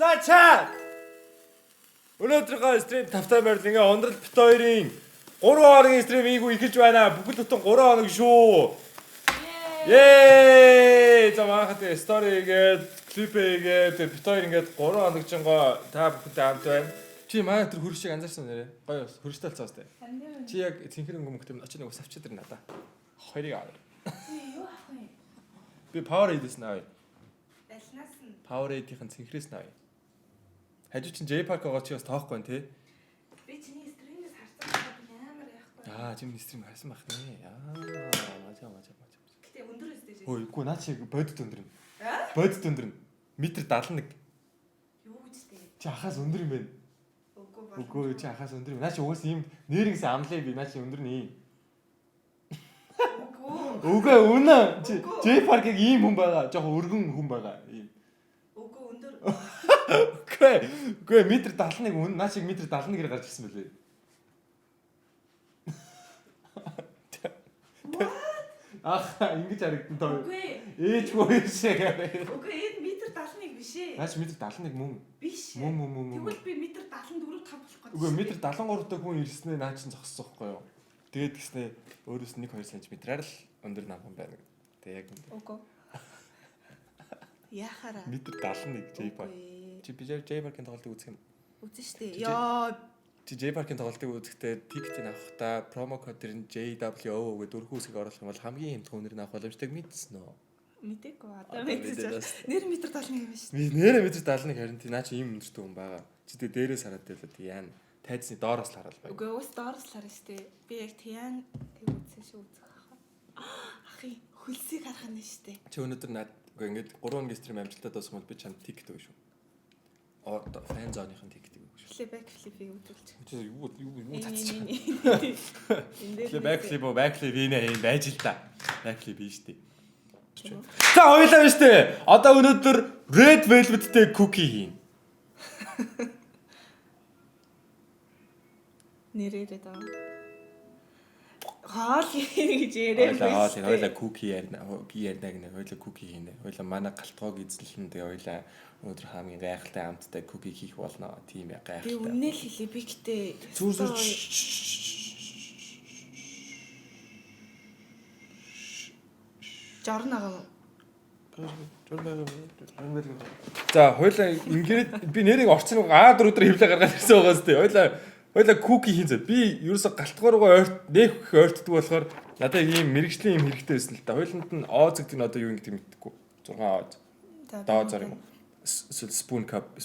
За чаа. Өнөөдрийнхөө стрим тавтай байрлал ингээ ондрол бит хоёрын 3 хоногийн стримийг эхэлж байна. Бүгд бүтэн 3 хоног шүү. Ее! За манайхад сторигээд, клипээгээд бит хоёр ингээд 3 хоног жингоо та бүхэнд хамт байна. Чи манай тэр хөрөшийг анзаарсан нэрээ. Гоё хөрөштэй болцоос тээ. Чи яг цэнхэр өнгөмөхтэй очиж нэг ус авчид тэр надаа. Хоёрыг аваа. Чи юу авах вэ? Би Powerade-с наваа. Алнаас нь. Powerade-ийн цэнхрээс наваа. Хажуу чин J-Park байгаа чи бас тоохгүй байна те. Би чиний стримээс харсан амар яахгүй. Чиний стрим харсан байх нэ. Мажаа. Гэтэ өндөр өстэй. Хөөе, үгүй наа чи бодит өндөрнө. Бодит өндөрнө. Метр 71. Юу гэжтэй? Чи ахаас өндөр юм байна. Үгүй чи ахаас өндөр юм. Наа чи угаас ийм нэрнгээс амлаа би наа чи өндөр нэ. Үгүй үнэ. J-Park-ийг ийм хүн байгаа. Жохо өргөн хүн байгаа. Ийм. Үгүй өндөр. Үгүй метр 71 үнэ. Наа чи метр 71-ээр гарч ирсэн байлээ. Ингэж харагдсан тоо. Үгүй. Ээж хөөшээ. Үгүй энэ метр 71 биш ээ. Наач метр 71 мөн. Биш. Мөн. Тэгвэл би метр 74 5 болох гэж. Үгүй метр 73 дахь хүн ирснээр наа чин зогссон байхгүй юу? Тэгээд гиснээ өөрөөс 1-2 см-аар л өндөр нам хүн байна. Тэг яг өндөр. Үгүй. Яхаараа. Метр 71 J-Park. Чи би J-Park-ийн тоглолтыг үзэх юм. Үзэн штэ. Яа. Чи J-Park-ийн тоглолтыг үзэхдээ тикетийг авахдаа промо код дэрн JWO гэдэг дөрвөн үсгийг оруулах юм бол хамгийн хямдхан үнээр нь авах боломжтойг мэдсэн үү? Мэдээгүй одоо мэдчихэж. Нэр метр 71 юм биш. Нэрэ метр 71 харин тий наа чи ийм өндөртэй хүн байгаа. Чи тэгээ дээрээс хараад байлаа тий яана. Тайцны доороос л хараад байна. Үгүй уус доороос л харна штэ. Би яг тян тэг үзсэн шүү үзэх хаа. Ахи хөлсийг харах нь штэ. Чи өнөөдөр наад ингээд 3 хоногийн стрим амжилттай дуусах юм бол би чамд тикет өгөө шүү. Фэн зооныхын тикетийг өгөө шүү. Back flip-ийг үзүүлж. Чи юу цацчих. Back flip энэ юм байж л та. Back flip биш тий. За хоёлаа биш тий. Одоо өнөөдөр Red Velvet-тэй cookie хийн. нэрээрээ даа. Хаал гэж яриад байсан. Хоёлаа cookie ярина гэнэ. Хоёлаа cookie хийнэ. Хоёлаа манай галтгоог эзлэлэн тэгээ хоёлаа өнөөдөр хамгийн гайхалтай амттай cookie хийх болно. Тийм яа гайхалтай. Би үнэ л хэлээ. Би гэтээ зүүр жорноо. За хоёлаа ингээд би нэрийг орцсон А4 өдөр хөвлө гаргаад ирсэн байгаас тээ. Хоёлаа cookie хийн зэ. Би ерөөсө галтгооргоо нээх ойртдаг болохоор надад ийм мэрэгжлийн юм хэрэгтэй байсан л та. Хоёланд нь Оз гэдэг нь одоо юу гэдэг мэдтэггүй. 6 Оз. Дозор юм уу? Spoon cup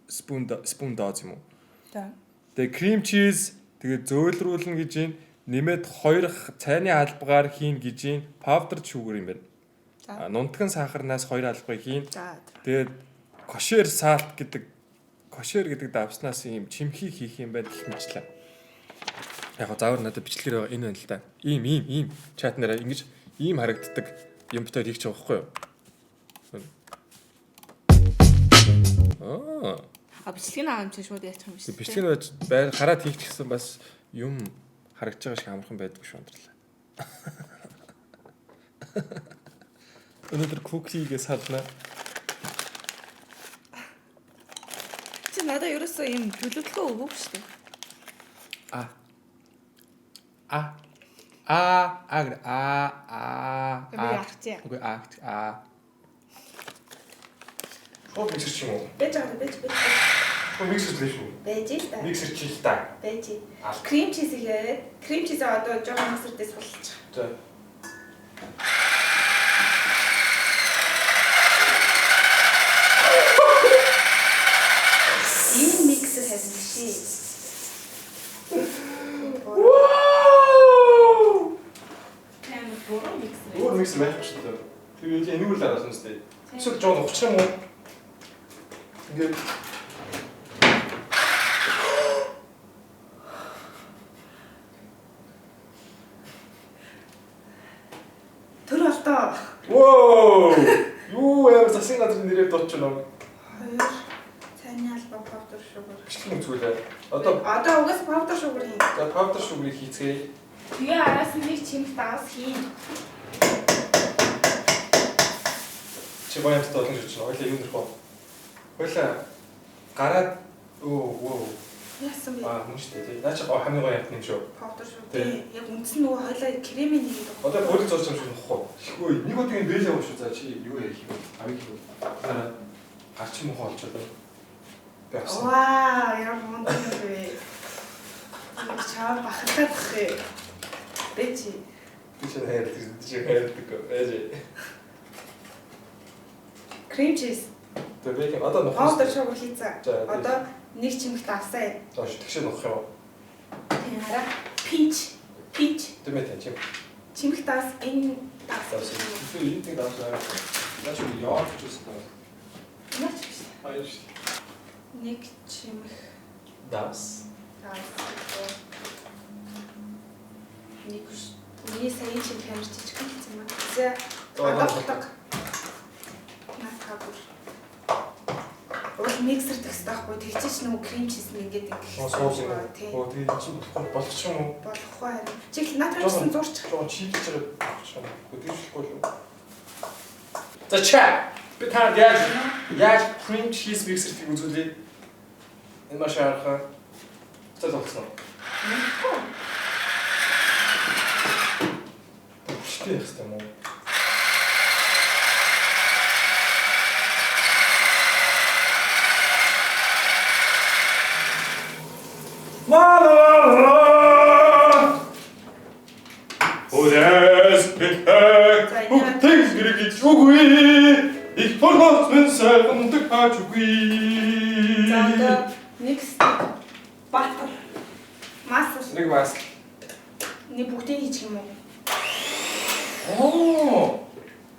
spoon dose юм уу? За. Тэгээ cream cheese тэгээ зөөлрүүлнэ гэж юм. Нэмээд 2 цайны албагаар хийн гэж юм. Powdered sugar юм байна. За. Нунтган сахарнаас 2 албаыг хийн. За. Тэгээд kosher salt гэдэг давснаас ийм чимхийг хийх юм байна гэх мэтлээ. Яг заавар надад бичлэгээр байгаа энэ байна л да. Ийм чат нэраа ингэж ийм харагддаг юм битээр хийх ч байгаа байхгүй юу? Бичлэгийн аам чи шууд яачих юм биш. Бичлэг нь байр хараад хийх гэсэн бас юм харагдаж байгаа шиг амархан байдгүй шүү өндөрлөө. Өнөөдөр cookie-гээс халнаа. Чи надад ерөөсөө юм төлөвлөгөө өгөөг шүү дээ. Би яахчих. Үгүй Шууд миксер ч юм уу? Бэж. Миксер л шүү. Бэж л та. Миксер чи л та. Бэж. Крем чиз хийгээд крем чизээ одоо жоохон миксердээ сулчих. За. Энэ миксер has machine. Өөр миксер байх шүү дээ. Тэгээд энийг л араас үнэстэй. Эсвэл жоо ухчих юм уу? Ингээд Тэр болтоо. Воо! Юу яа засгийн газрын нэрээр дуудчихно. 2 цайны алба powder sugar. Бичлэг үзүүлээ. Одоо угаас powder sugar хийн. за powder sugar-ыг хийцгээе. Тэгээ араас нь нэг чимэг дагаас хийн. Чи баяртай олон гэж байна. Ойлаа юу нэрхөө. Хойлоо гараад өө яасан бэ? хүн шүү дээ. Наа чи хамгийн гоё ятна юм шүү. Powder шүү. Яг үндс нь нөгөө хойлоо кремийн нэг гэдэг. Одоо хөрөг зурж юм шиг нөхгүй. Хөө нэг удаагийн бэлээ уу шүү. За чи юу яах юм бэ? Авиг юу? Дараа гарч юм уу олж одоо. Бяасан. Вау, яа монт юм бэ? Чаа бахархаад хэ. Бэчи. Би ч хайрладаг. Ээж. Крем чиз. Тэгээ одоо нөх. Powder шог хийцээ. За, Одоо нэг чимэгт авсаа. За тэгшээ нөх юм. Тийм хараа. Peach. Тэмээ чим. Чимэгт аас энэ Давсан. Тэр энэ давсан. Наач яа ч үстэй. Наач биш. Аяш. Нэг чимэг. Давс. Нэг үний сайн чимэг хамарч жижиг юм аа. За одоо натхабур. Уул миксер тагстай байхгүй тэгчээч нөгөө крем чиз нь ингээд тийм. Оо тийм ч болох ч юм уу? Болохгүй харин. Чи натралсан зурчих. Жоо чийлж байгаа ч юм уу? Хөдөлгөхгүй юу? За чаа. Би та яаж крем чиз миксер тийг үзүүлээ. Энэ маш харах. За зогсоо. Штэ яах юм уу? Одэс битэг бүгдийг гэрэж үгүй их форхос мен сайхан тагч үгүй. За одоо нэг стик баттер масс Нэг бас. нэг бүгдийг хийчих юм уу? Оо.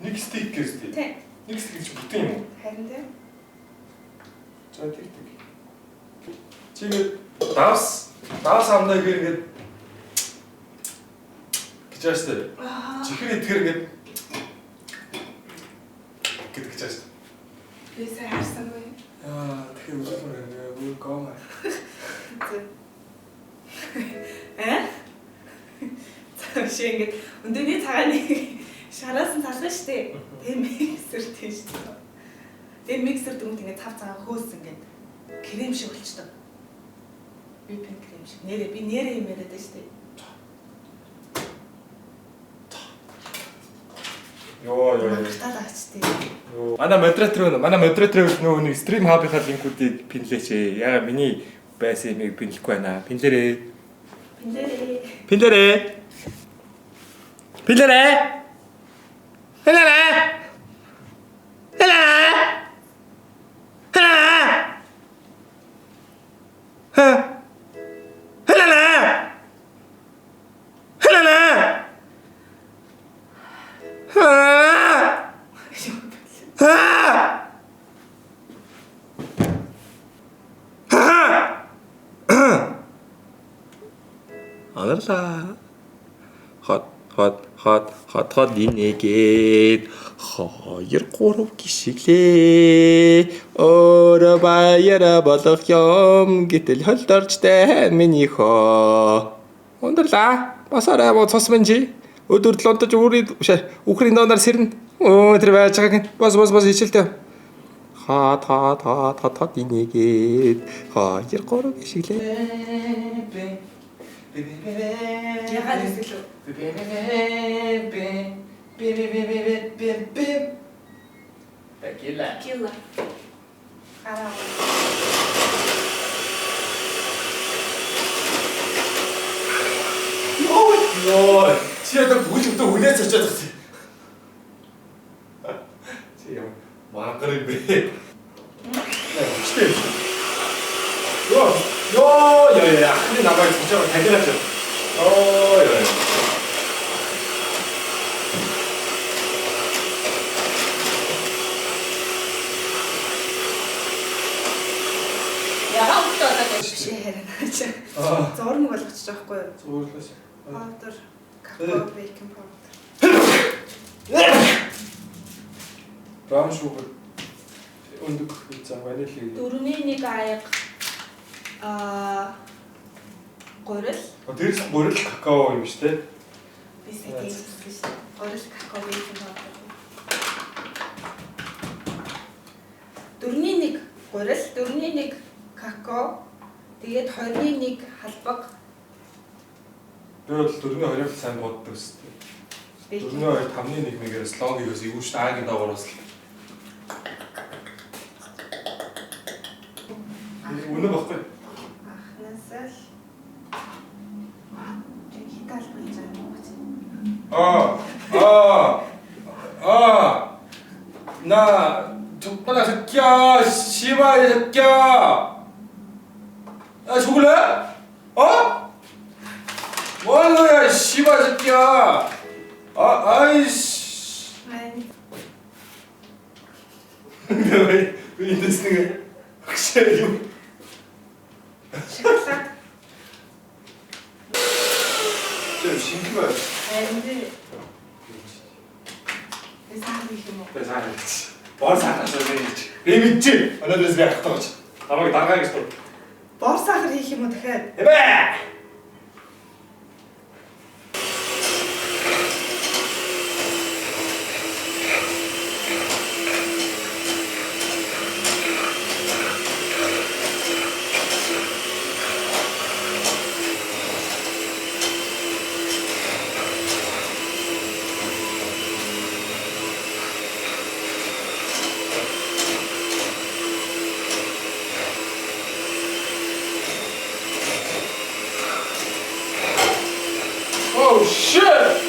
Нэг стик гэстэй. Тий. Нэг стик гэж бүтэн юм уу? Харин тий. За тийм. Чи давс амдаа гэр гэж яастай. Чихэр итгэр гэдэг гэж яастай. Би сайн харсангүй. Тэгэхээр үзмээр гоо. Шиг ингээд өндөөний цагааны шараас нь талсан шүү дээ. Тэгээ миксер тийм шүү дээ. Тэгээ миксер дүнт ингээд тав цагаан хөөс ингээд крем шиг болчтой. Whipping cream шиг. Би нэрээ юм яриад байна шүү дээ. Йоо. Таад аачтай. Манай модератор нөгөө нэг стрим хабынхаа линкүүдийг пинлээч. Яга миний байсан юмыг пинлэхгүй байна. Пинлэрээ. Алла. Хот инээгээд 2 3 гişиглээ. Өөрөө баяра болох юм гэтэл холдорчтэй миний хоо. Ундралаа. Басараа бо цус мэнжи. Өдөр лонтож үхрийн доонаар сэрнэ. Тэр байж байгааг бас хичээлтэй. Хот инээгээд 2 3 гişиглээ. Ягаад эсвэл Tequila. Араа. Йоо, чи одоо бүгд үнээс очиад байгаа. Чи юм мангар юм бэ? Чтэй. Йоо, ахны намайг цочоор тагилаач. Оо. Яагаад одоо шиг харин. Зурмаг болгочих жоохгүй юу? Зуурлаас. Powder, какао, baking powder. Brown sugar. Өндөг за ванили. 4-1 аяг гурил. Дээрс гурил какао юм шүү дээ. Би сая хэлсэн шүү дээ. Гурил какао baking powder. 4-1 гурил, 4-1 какао, тэгээд 2-1 халбаг. Би бол 4-20-ыг сайн боддог өстэй. 4-2 5-1 мэгэр слог юус ивүүш аагийн дагуураас л. Үнэ баггүй. Анхнаасаа л хитал болж байгаа юм уу? 나 족발아 새끼야 씨발 이 새끼야 야 죽을래? 어? 뭐하는 거야 이 씨발 새끼야 아이씨 근데 왜 이런 생각 확실히 шоколад. 좀 신기해요 Харин Эсэхийг юм уу? 배상했지 뭘 사가서 내지 레미지 하나들에서 내가 갔다 오지 나방에 나가겠어 Бор сахар хийх юм уу дахиад? 해봐 Oh shit!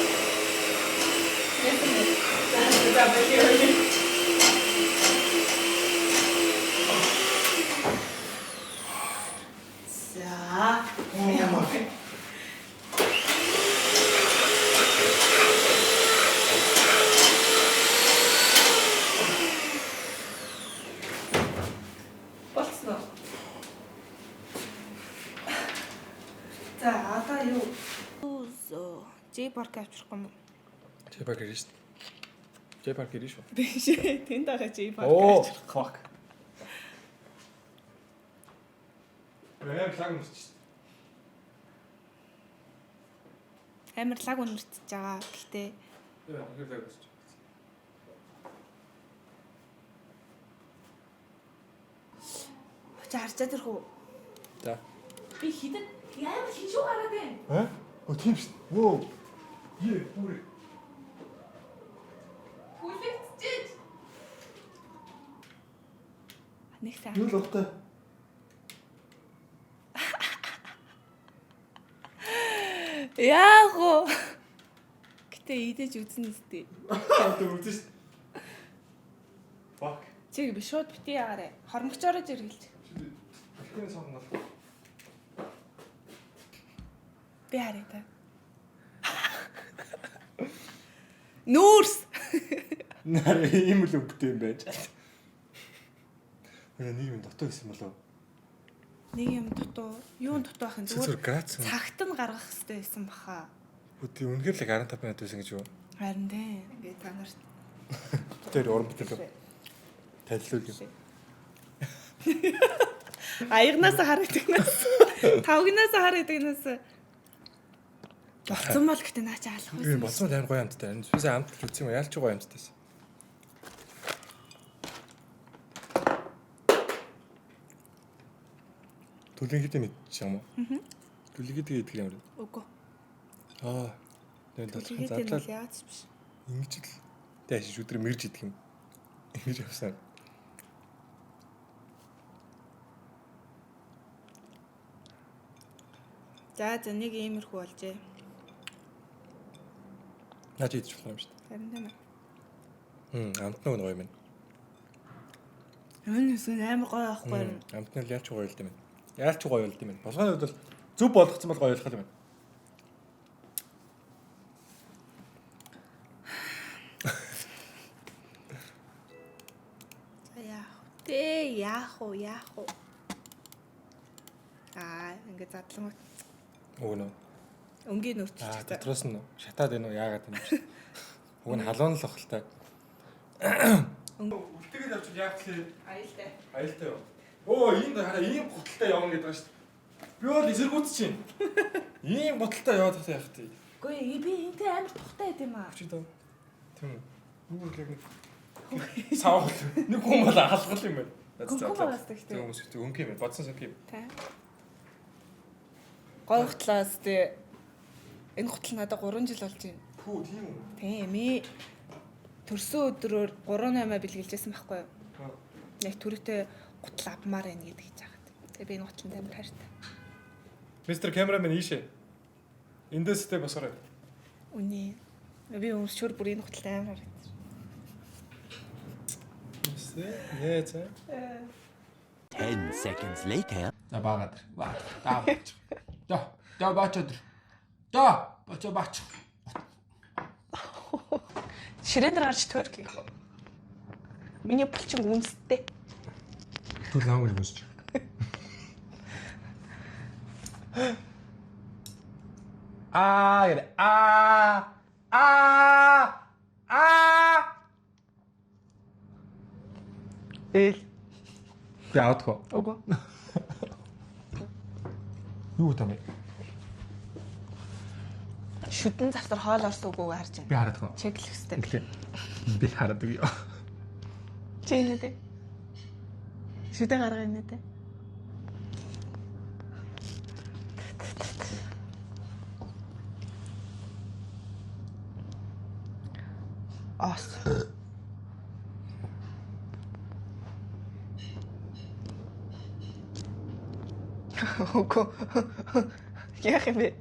За. Болцсон уу? За, одоо юу? J-Park авчрахгүй юм уу? J-Park ирж шүү. J-Park ирж шүү. Биш ээ, тэнд байгаа J-Park Оо, авчрахгүй. fuck. Амар лаг мөрч шүү. Амар лаг үнэрчж байгаа. Гэхдээ Яа, хэр лаг мөрч. Харцаад ирэх үү? За. Би хідэн амар хиншүү гараад байна. Тийм шүү. Воо. Бүр. Хүлээцчихэд. Нэг сайн. Юу л ухтай. Яах вэ? Гэтэ идэж үзнэ үстэй. Тэ үзэн шүү. Fuck. Чиг би шууд бити яарэ. Хормогчоороо зэрэглэж. Тэний сонгол. Би харъя та. Нүүрс. Нэр ийм л өвдөө юм байж. Нэг юм дотоо гэсэн болов. Нэг юм дутуу. Юун дутуу байх юм Зүгээр грац. цагт нь гаргах хэрэгтэй байсан баха. Үгүй үнэхээр л 15 минут байсан гэж юу? Харин дээ. Ингээ та нарт. Тэр уран бүтээл танилцуул юм. Аягнаас харагдагнаас. Тавгнаас харагдагнаас. Болцсон бол гэтээ наа чи алах Би байсан. болсон амар гоё амттай. Энэ сүсээ амт л үзсэн юм яалч гоё амттайсэн. Түлэн хэдэ мэдчих юм уу? Түлэг гэдэг юм уу? Үгүй. Тэгээд толгой Тэгээд задлаа энэ яац биш. ингэж л дэшиж өдөр мэрж идэх юм. Ингэж явсан. За нэг иймэрхүү болжээ. Наач идэж болох юм шүү дээ. Харин тийм ээ. Амтнаа гоё юм. Энэ үсэн амар гоё аахгүй юу? Амтнаа яалч гоё л юм. Яалч гоё л юм. Болгоны хувьд бол зөв болгоцсон бол гоё болох юм. Яах вэ? Ингээ задлан Уг нь. өнгийн нүрчилж байгаа. Дотроос нь шатаад байна уу? Яагаад юм бэ? Уг нь халуун л охалтай. Үлтэйгээд авчвал яах вэ? Аюултай. Аюултай юу? Энд хараа ийм гуталтай явна гэдэг байна шүү дээ. Би бол эсэргүүц чинь. Ийм гуталтай яваад тахтай яах вэ? Үгүй би энтэй амар тухтай байд юм аа. Чи дөө. Тийм үү. Юу л яг сав. Нэг хүн бол алгал юм байна. Хөнгөн байгаас тэгтээ. Хүмүүс ихтэй хөнгө юм бодсон сок юм. Тэ. Гой хутлаас тэ энэ хутал надад 3 жил болж байна. Пүү тийм үү? Тийм ээ. Төрсөн өдрөөр 3-8 бэлгэлжсэн байхгүй юу? Яг түрүүтэй гутал авмаар байна гэдэг хийж байгаа. Тэгээ би энэ гуталтай амар хайртай. Мистер камерамен ийшээ. Эндээстэй босорой. Үний. Би өмсчөр бүр энэ гуталтай амар хайртай. Нэ цаа. 10 seconds later. За баагаад. Баач. Да баач өдөр. Да баач. Ширэн дээр гарч төрк. Миний булчин үнстэй. Түр намайг үзэж. Яа. Эл. Би аудах. Ого. Юу тань? Шүдэн завтар хоол орсон үгүйг харж Би байна. хараад гоо. Чеклэх хэвээр. Иглээ. Би хараад үгүй. Чи энэ дэ. Шүдэн гаргаа энэ дэ. Ос. Ого. Яах юм бэ?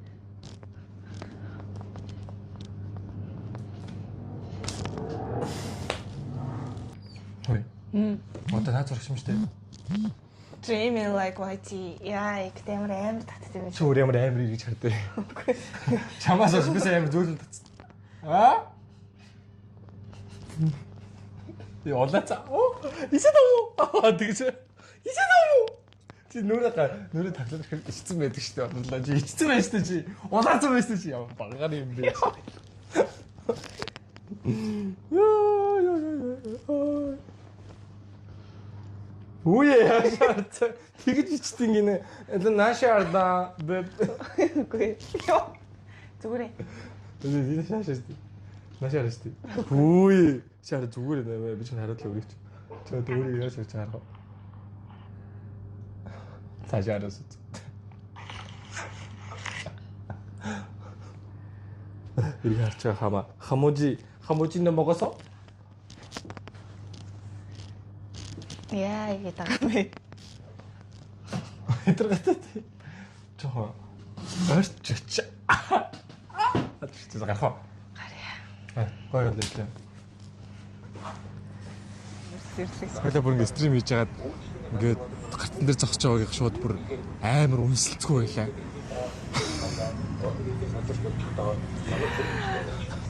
Хөөе. Одоо наад зурагч юм штэ. Dreaming like YT. Яа, их амар амар татдаг юм. Чөөр ямар амар ирж хардээ. Чамаас бас би амар зөөлөн татсан. Аа? Яа, олаца. Оо, исэдөө. Тэгэж. Исэдөө. Чи нүрэ таглах хэрэг ичсэн байдаг штэ. Одлоо чи ичсэн байж штэ чи. Улаацсан байж штэ чи. Багаар юм бэ. Яа. Үе яашаа тэгэж ичдэг гинэ. Энэ наашаардаа бэ. Үгүй. Йоо. Зүгээрээ. Энэ шаашаастай. Наашаастай. Үе. Шаар зүгээр нэ би ч хариулт өгөөч. Чөө дөрөв яаж хийж байгаа. Цаашаараас. Ирэх харчаа хама. Хаможи нэ могосоо? Яа, ингэ тагмэ. Интернеттэй. Жоо. Орчч. Атч гарах. Гарья. Гоё юм лээ. Сэрлэг. Хойлоо бүр ингэ стрим хийж хагаад ингээд гартан дээр зогсож байгааг шууд бүр амар үнсэлцгүй байлаа.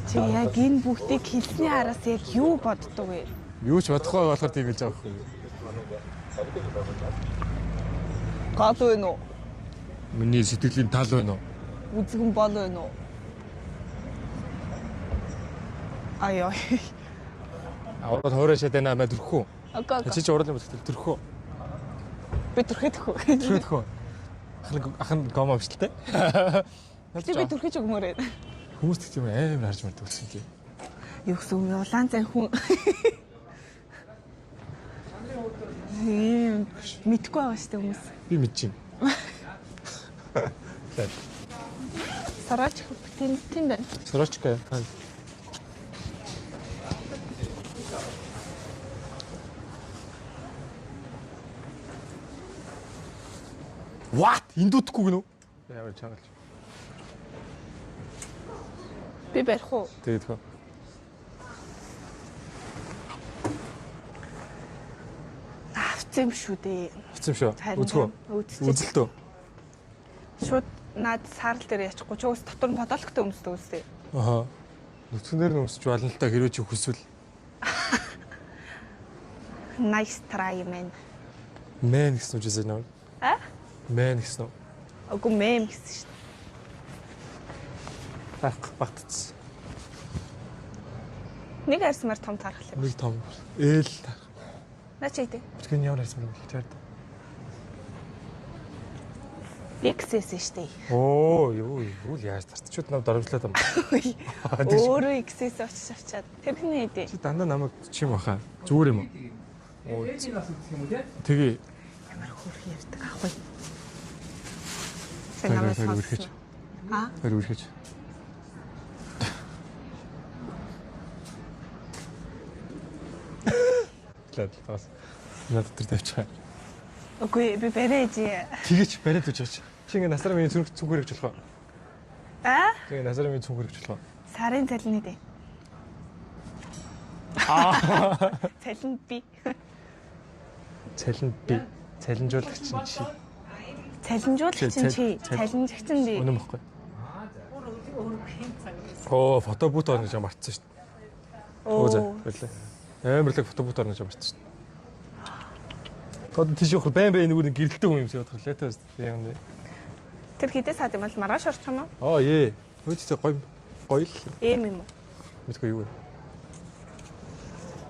Чи яг энэ бүгдийг хэлсний араас яг юу боддог вэ? Юу ч бодохгүй болохоор тийм хэлж байгаа байхгүй. Гол вэ нөө? Миний сэтгэлийн тал байна уу? Үзгэн бол вэ нөө? Аяа. Аваад хоороо шатана маа төрхөө. Окей. Чи чи урлын бүтгэл төрхөө. Би төрхөдөхөө. Төрхөө. Ахын гомо авчлаа. Чи би төрхөж өгмөрөө. Хүмүүс тэгт юм амар харж мардаг болсон чи. Юу гэсэн юм улаан цай хүн. Мэдгүй байгаа шүү дээ хүмүүс. Би мэдчихээн. Сараач тэнд байна. Сорочка. What? Индүтгэхгүй гэнэ үү? Яавал чагалж. Би барих уу? Тэгээд хөө. Авцсан юм шүү дээ. Хэцэм шүү. Үзгөө. Үзэлтөө. Шууд наад саарл дээр ячихгүй ч уус дотор нь подолктой өмсдөг үстэй. Аха. Нүцгэнээр нь өсч болно л та хэрвээ чи хүсвэл. Nice try man. Мэн гэсэн үг жишээ нөө. А? Мэн гэсэн үг. Агуу мэм гэсэн шүү дээ. Багтц. Нэг арсмаар том тархал юм. Нэг том. Ээл тарах. Наа чи идэ. Бүтгэн ямар арсмаар юм хэлж байна. XS шүү дээ. Оо, юу яаж тарцчууд нав дөрвөлээд юм. Өөрөө XS очиж авчаад тэр хинэ идэ. Чи дандаа намайг чим баха. Зүгээр юм уу? Ээжийнээс үзэх юм уу те? Тэгээ. Ямар хөөрхөн ярьдаг ахгүй. Тэр үргэж. Аа? Тэр үргэж. Лад бас. Надад тэр тавьчих. Үгүй би барайж. Тэгэж бариад үж байгаа чи. Чи ингээ насраа миний зүрх зүгээрэж болох уу? Аа? Чи ингээ насраа миний зүгээрэж болох уу? Сарын цалины дээ. Цалин би. Цалин би. Цалинжуулагч чинь чи. Цалинжуулагч чинь чи. Цалинжигч нь би. Үнэн баггүй. Оо, фотобут орно гэж мартсан шүү дээ. Оо за, баярлалаа. Амарлаг фотобут орно гэж мартсан шүү дээ. Тод тийш явах байн нэг гэрэлтэй хүн юм шиг бодох лээ тест. Яг нэ. Тэр хідээс хаад юм бол маргааш орчих юм уу? Аа, ээ. Хөөцөө гоё л. Эм юм уу? Мэдгүй юу вэ?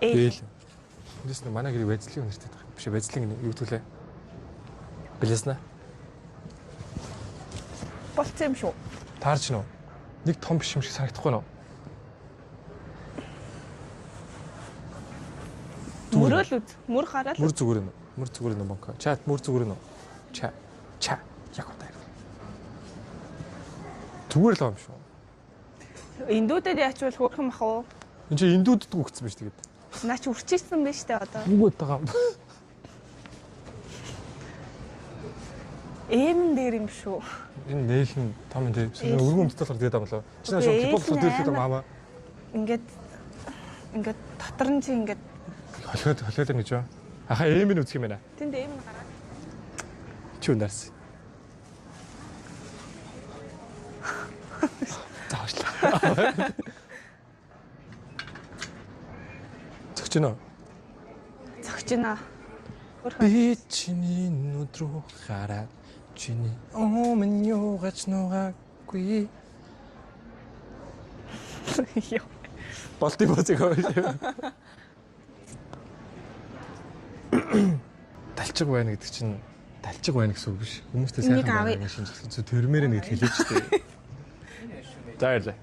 Ээл. Тэс нэг манай гэрийг байцлын нэртэй тах. Биш байцлын юу гэдгүүлээ? Билэснэ. Болцсон юм шүү. Таарч нөө. Нэг том биш юм шиг санагдахгүй нөө. Мөрөөл үз. Мөр хараад. Мөр зүгээр нөө. Мөр зүгээр нөө банка. Чат мөр зүгээр нөө. Ча. Яг удаа. Зүгээр л юм шүү. Индүүдэд яачвал хөөрхөн мах уу? Энд чи индүүдэд үгцсэн биз тэгээд. Наа чи үрчээсэн байж тээ одоо. Үгүй байгаа юм. Эм дээр юм шүү. Энэ нээл нь том энэ өргөн өмдөлт болохоор тэгээд амлаа. Чи наа шууд хипхоп дээлдэг юм аа. Ингээд дотор нь чи ингээд холиод нэг жоо. Ахаа эм нь үзэх юм байна. тэнд эм нь гараад. Чи үнэрс. Таашлаа. Зогч нөө. Зогч наа. Би чиний нүд рүү хараад чиний өмнө юугач нугаагүй. Болтой бозыг аваа. Талчиг байна гэдэг чинь талчиг байна гэсэн үг биш. Хүмүүстэй сайхан байна шинжилсэн. Тэрмээр нэг хэлээч тээ. Зайлаа.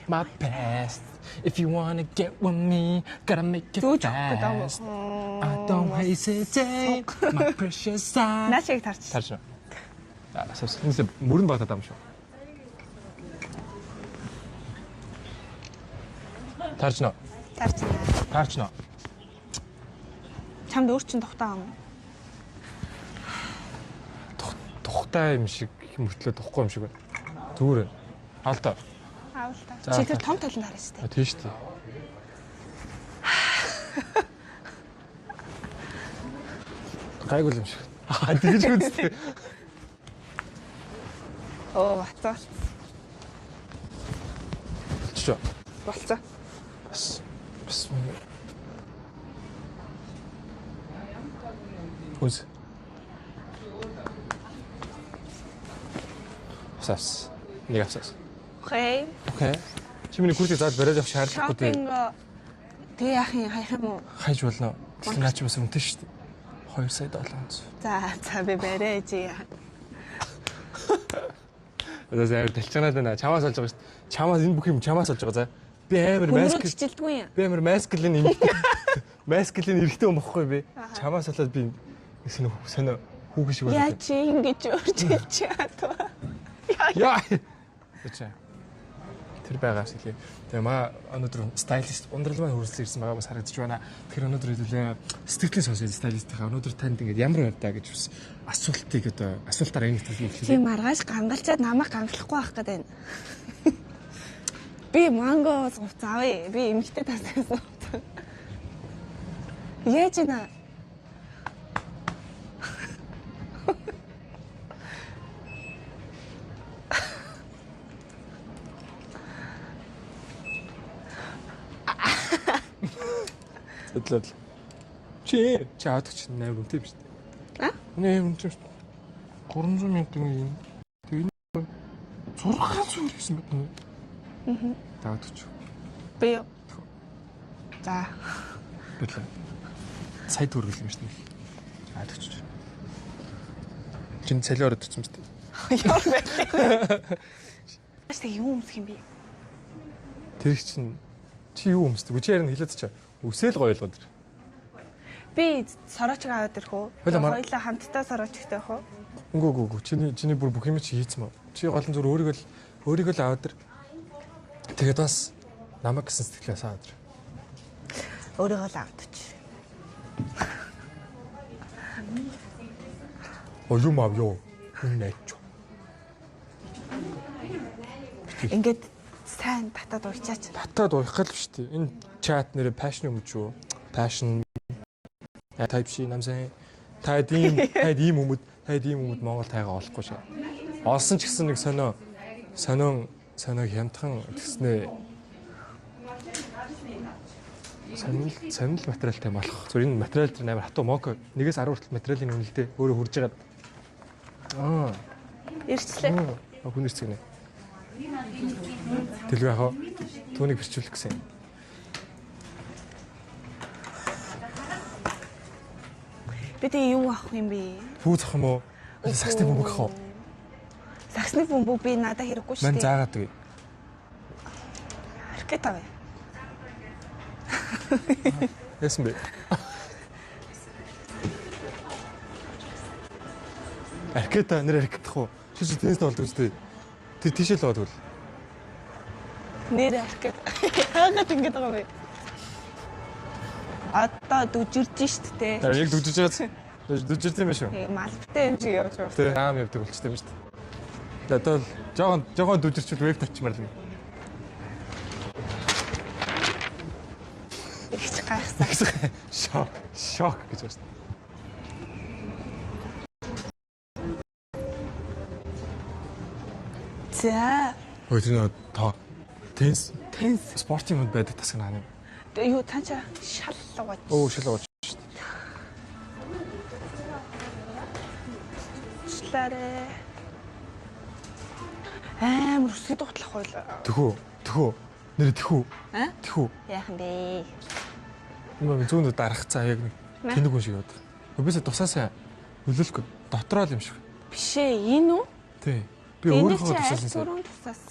My past. If you wanna get with me, gotta make it fast. I don't hesitate. My precious son. Наашиг тарч. Тарч. Асуусан. Мөрөнд багтаад юм шүү. Тарч нөө. Тарч. Тарч нөө. Чамд өөр чин тухтаа юм. Тухтай юм шиг мөртлөө тухгүй юм шиг байна. Зүгээр. Хаалтаа. Хаалтаа. Чи тэр том талд хараа шүү дээ. Тийм шүү дээ. Гайгүй юм шиг. Тэгэж үзтээ. Оо, бацаа. Чичо. Болцоо. Бас. Үз. Сас. Нэг авсас. Окей. Окей. Чи миний күртийг заад бариад авах шаардлагагүй дээ. Шопинг тэгээ яах юм хайх юм уу? Хайж болно. Тэгвэл наа чи бас үнэтэй шүү дээ. 2 сая $700. За би барайж яа. Одоо заяа талчганаад байна. Чамаас олж байгаа шүү дээ. Чамаас энэ бүх юм чамаас олж байгаа за. Би амар маск хичээлдгүй юм. Би амар масклийн юм. Масклийн эрэгтэй юм бохгүй би. Чамаас болоод би сонио хүүхэн шиг байна. Яа чи ингэж өөрчилж чадваа. Яа. Өчөө. Тэр байгаас хэлээ. Тэгээ маа өнөөдөр стайлист ундрал маань хөрслөө ирсэн байгаа бас харагдаж байна. Тэгэхээр өнөөдөр хэлээ сэтгэлийн сонсоод стайлистийнхаа өнөөдөр танд ингээд ямар байв та гэж бас асуултыг одоо асуултаар ингэ хэлээ. Чи маргааш гангалчаад намайг гангалахгүй байх гэдэг байна. Би манго зовцаавэ. Би эмэгтэй тассан. Яаж ийна? Өдлөө. Чи авдаг чинь 8 үнэтэй биш үү? А? 8 үнэтэй шүү. 300 мянган юм. Тэгээ 600 гэсэн байна. Тавдагч. Би. За. Өдлөө. Сая төгрөг юм шүү дээ. Авдагч. Чин цалиор өдсөн мэт. Яа бэ? Тэстэй юу өмсөх юм бэ? Тэр чинь чи юу өмсдөг? Чи ярина хэлээд чи. Үсэл гоё л гоо тэр. Би сороочг аваад ирэх үү? Хоёулаа хамтдаа сороочгтой явах уу? Үгүй. Чиний бүр бүх юм чи хийцэн мө. Чи гол нь зөв өөрийгөө л аваад ир. Тэгээд бас намайг гэсэн сэтгэлээс аваад ир. Өөрийгөө л авдаж. Юм ав ёо. Үнэч. Ингээд сайн татаад уйчаач. Татаад уйх гал биш үү? Энэ чат нэрэ passion юм шүү. Passion type ши намсан. Таад ийм хүмүүс Монгол тайгаа олохгүй шээ. Олсон ч гэсэн нэг сонио хямдхан гэснээ сонил материалтай болох. Зөв энэ материал дээр амар хатуу моко 1-10 хүртэл материалын үнэлтэй өөрөө хурж байгаа. Ирчлээ. Хүн ирцгэнэ. Дэлгэр яхаа түүнийг бичүүлэх гэсэн. Би тэгээ юу авах юм бэ? Пүү зах юм уу? Саксны бөмбөг авах уу? Саксны бөмбөг би надад хэрэггүй шүү дээ. Ман заагаад үгүй. Аркет авъя. Яасан бэ? Аркета нэр аркетах уу? Чи теннис тоглодог үстэй. Тэр тийшээ л байгаа тэгвэл. Нэр аркет. Хаагаад ингэж байгаа вэ? Одоо дүжирж штт те. Яг дүжиж байгаа. Дүжирч юм шүү. Малтай юм шиг явж байгаа. Тэ аам явдаг болчтой юм шүү дээ. Одоо жоохон дүжирчвэл веб тавьчмаар л юм. Их гайхсан. Шок гэж байна. За. Ой тэр нөө тоо теннис спортын юмд байдаг тасгана аа. Юу таача шаллуугач. Шалгууч. Шларэ. Амар үсэг дутлах хойл. Тэхүү. Нэр тэхүү. Тэхүү. Яах юм бэ? Юм зүүн дарах цаа яг нэг тэнэг хүн шиг яваад. Бисээ тусаасаа нөлөөлөхгүй дотроо л юм шиг. Биш ээ, энэ үү? Тий. Би өөрийнхөө тусаасан.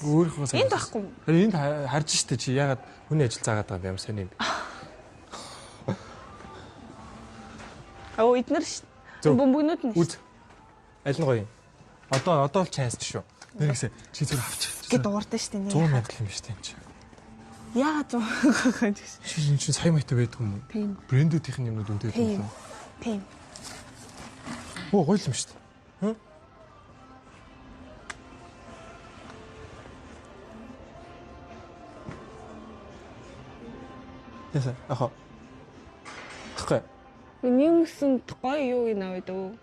Өөрийнхөө сайн. Энд байхгүй юм. Энд харж штэ чи ягаад хүний ажил заагаад байгаа юм сайн юм бэ? Эднэр бөмбөгнүүд нь. Үз. Аль нь гоё юм? Одоо л чанс шүү. Нэрээсээ чи зүр авчих. Гэт дуурдаа штэ нэ. 100 мянга юм штэ энэ чи. Яагаад 100 чи сая майтай байдаг юм уу? Тийм. Брэндүүдийн юмнууд үнэтэй юм. Тийм. Оо гоё юм штэ. Хэ? Яса, ахаа. Ахаа. Нэмсэн гоё юу гинэ аваад өө.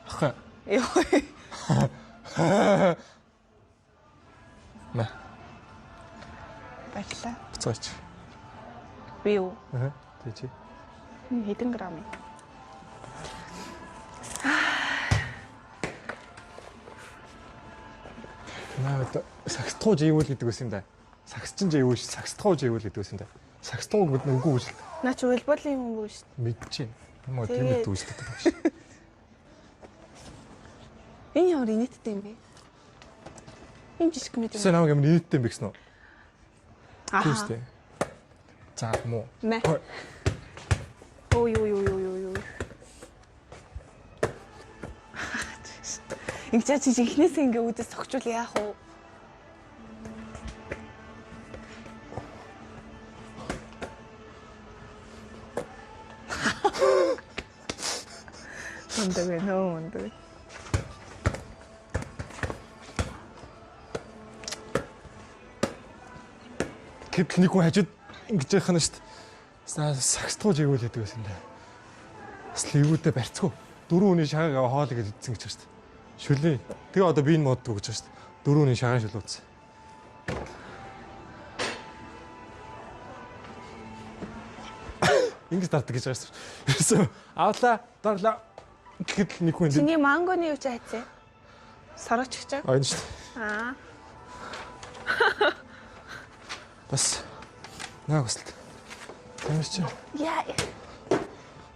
Ахаа. Яа. Мэ. Баярлаа. Буцаач. Би юу? Тэг чи. Хэдэн грамм юм? Наад сакстхууж ивэл гэдэг байсан юм да. Саксчин живэл сакстхууж ивэл гэдэг байсан юм да. Сакстхууг мэднэ үгүй шүү. Наа чи волейболын юм уу шүү. Мэдчихээн. Юм уу тийм л дүүсдэг байгаа шүү. Энэ ямар инээдтэй юм бэ? Энэ жишг мэд юм. Сайн намайг юм инээдтэй юм бигсэн үү? Аха. За муу. Мэ. Ой. Ингэжээ чи ихнээсээ ингээ үдээс согчвол яах вэ? Ондог. Гэтэл нэг хүн хажууд ингэж яах нь шүү дээ. Сакстхууж ивэл гэдэг байсан юм да. Бас левүүдээ барьцгүй. 4 хүний шагааг аваа хоол гэж идсэн гэж байна шүү дээ. Шүлээ. Тэгээ одоо би энэ модд гэж байна шүү дээ. 4 хүний шагаан шүлүүцсэн. Ингэж дардаг гэж байгаа шүү дээ. Ерөөсөө авлаа, дарлаа. Гэтэл нэг хүн Чиний мангоны юу ч хайцээ. Сороч гэж. Аа энэ шүү дээ. Бас наа гослт. Тамирч. Яа.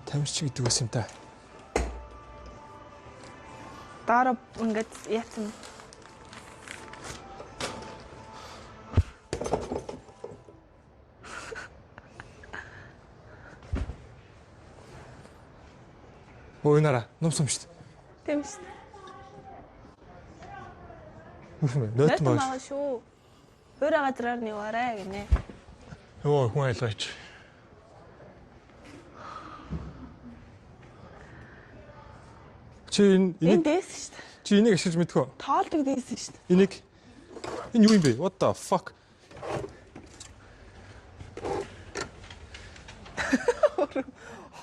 Тамирч гэдэг үс юм та. Дараа ингээд яатсан. Уйнараа нумсан шүү дээ. Тийм шүү. Нөт мөн. Наа шүү. Өөрөө газраар нь яваарай гинэ. Йоо хүн айлгаач. Чи Энэ энийг дээс шүү. чи энийг ашиглаж мэдхөө. Тоолдог дээс шүү. Энийг энэ юу юм бэ? What the fuck?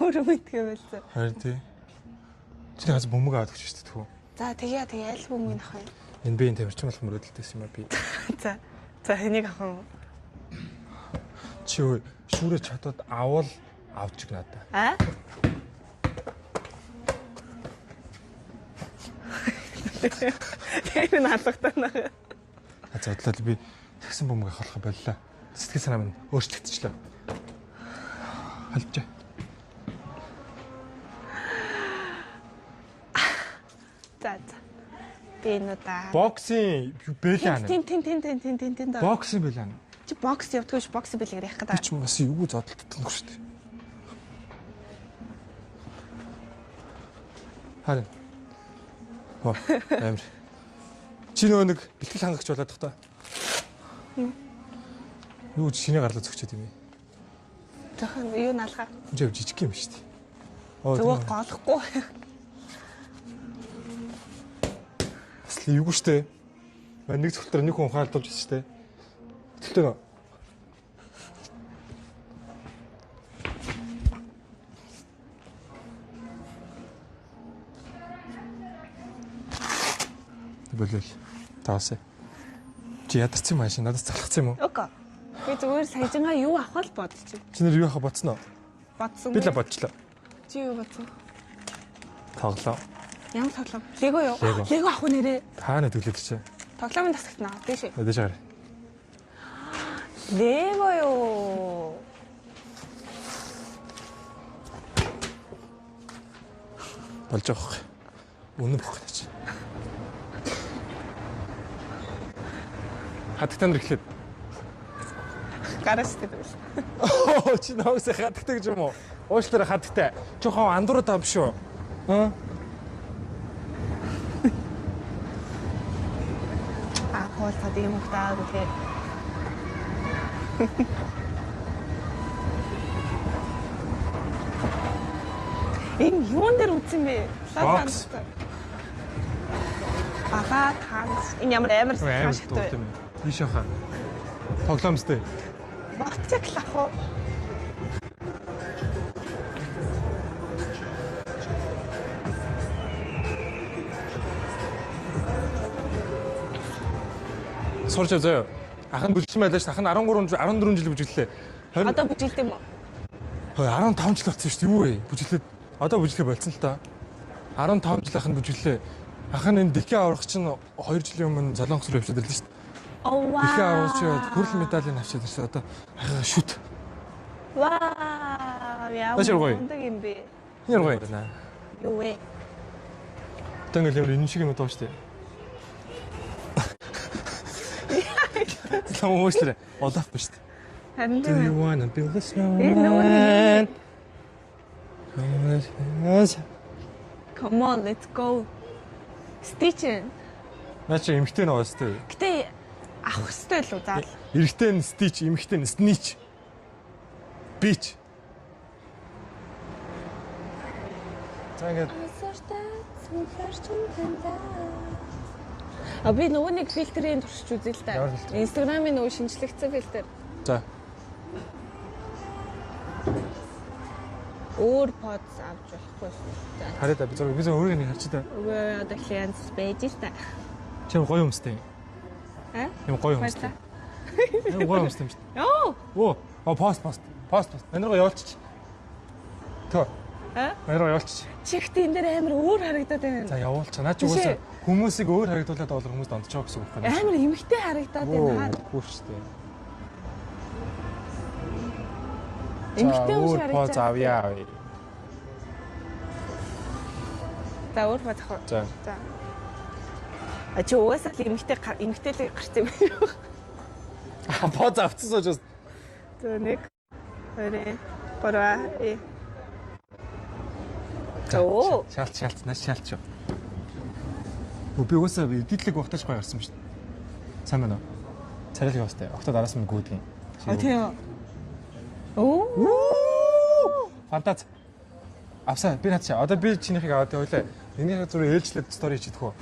Өөрөө мэдгээ байлаа. Харин тий. Чи хаз бөмбөг аваад өгч шүү дээ тхүү. За тэгээ аль бөмбөгийг авах юм. Энэ би энэ тамирчин болох мөрөдөлтэйс юм а би. За. За энийг авах юм. Чи шүүрээ чадвал авал авч иг надаа. А? Тэр нь алгатаа наа. Задлал би таксан бөмбөг авах боллоо. Сэтгэл санаа минь өөрчлөгдчихлээ. Халбчаа. За. Би энэ удаа. Боксинг бэлээ. Тин. Боксинг бэлээ. Чи бокс явдгүйш бокс бэлгээр яах гэдэг. Чи бас юу зодтолтдог юм шүү дээ. Харин. Оо, амир. Чи нэг бэлтгэл хангагч болоод тах та. Юу шинэ гарлаа зөгчөөд юм бэ? Тэхэн юу налгаа. Жив жижиг юм шүү дээ. Зүгээр голохгүй. Бас л юугүй шүү дээ. Нэг зөвхөн нэг хүн хаалдуулж ирсэн шүү дээ. Тэгтээ нөө. Болол. Таасаа. Чи ядарсан машин надад залхацсан юм уу? Окей. Би зүгээр саяжингаа юу авах л бодчих. Чи нэр юу авах бодсноо? Бодсон. Би л бодчихлоо. Чи юу бодсон? Тоглоо. Ямар тоглоом? Лего юу? Лего. Лего авах уу нэрээ? Хаана төлөөлж чи? Тоглоомын тасагтнаа. Дээш. Дэжээ гараа. Лего юу? Болж байгаа юм. Үнэн бохоо чи. Хатагтаа нэр эхлээд. Гараас дээр. Оо чи наасаа хатагтай гэж юм уу? Уушлаараа хатагтай. Жохон андуураад байгаа юм шүү. Аа. Хоол цад юм ухтаад үгүй. Энэ юун дээр үтсэн бэ? Бокс. Бага танц. Энэ ямар амар Шахтай. Ийш хаа. Тоглоомстой. Батцаглах уу? Сурч заяа. Ах нь бүжиглэн байлаа ш. Ах нь 14 жил бүжиглээ. Одоо бүжиглд юм уу? 15 жил болсон шүү дээ. Юу вэ? Бүжиглээд одоо бүжиглээ болцсон л та. 15 жил ах нь бүжиглээ. Ах нь энэ дэхээ аврах чинь 2 жилийн өмнө Солонгос руу явчихад ирлээ шүү дээ. Оо вау. Дэхээ аврагч хүрэл медалийн авчиад ирсэн. Одоо ахаа шүт. Вау. Яа. Ондаг юм бэ? Яар гоё байна. Юу вэ? Тэнгэл ямар энэ шиг юм даа шүү дээ. Лам уушлаа. Олаф ба шүү дээ. Харин Do you wanna build a snowman? snowman? Come on, let's go. Stitch. Наач эмхтэй нөө өстэй. Гэтэ авах хэрэгтэй л үү заал. Эрэгтэй нь Stitch, эмхтэй нь Snitch. Beach. Цагаад Би нөгөө нэг фильтрийн туршиж үзье л да. Инстаграмын нөгөө шинжлэгдсэн фильтр. за. Өөр поз авч болохгүй. За. Хараад би зөв өөрийг нэг харч та. Өө одоо клиент байж та. Чим гоё юмстэй. А? Юм гоё юмстэй. Юм гоё юмстэй юм шүү дээ. Оо. Оо, пост. Энэ руу явуулчих. Төө. А? Энэ руу явуулчих. Чихт энэ дээр амар өөр харагдаад байна. За явуулчих. Наа чи уусаа хүмүүсийг өөр харагдуулаад бол хүмүүс дондчоо гэсэн үг байна. Амар эмхтэй харагдаад байна. Хүүштэй. Эмхтэй юм шиг Поз харагдаж авъя. За өөр поз авах. За. За. А чи уусаа л эмхтэй л гарсан юм байна. Поз авцсан сууж. За нэг. Орэ. Бороо. Оо. Шаалч. Би уусаа дидлэг багтаж гой гарсан шүү дээ. Сайн байна уу? Царайлаг бастай. Октод араас нь гүйдэг юм. А тийм. Оо. Фантаз. Авсаа би наач. Одоо би чинийхийг аваад явуулаа. Энийхээ зүрх ээлжлээд стори хийчих үү?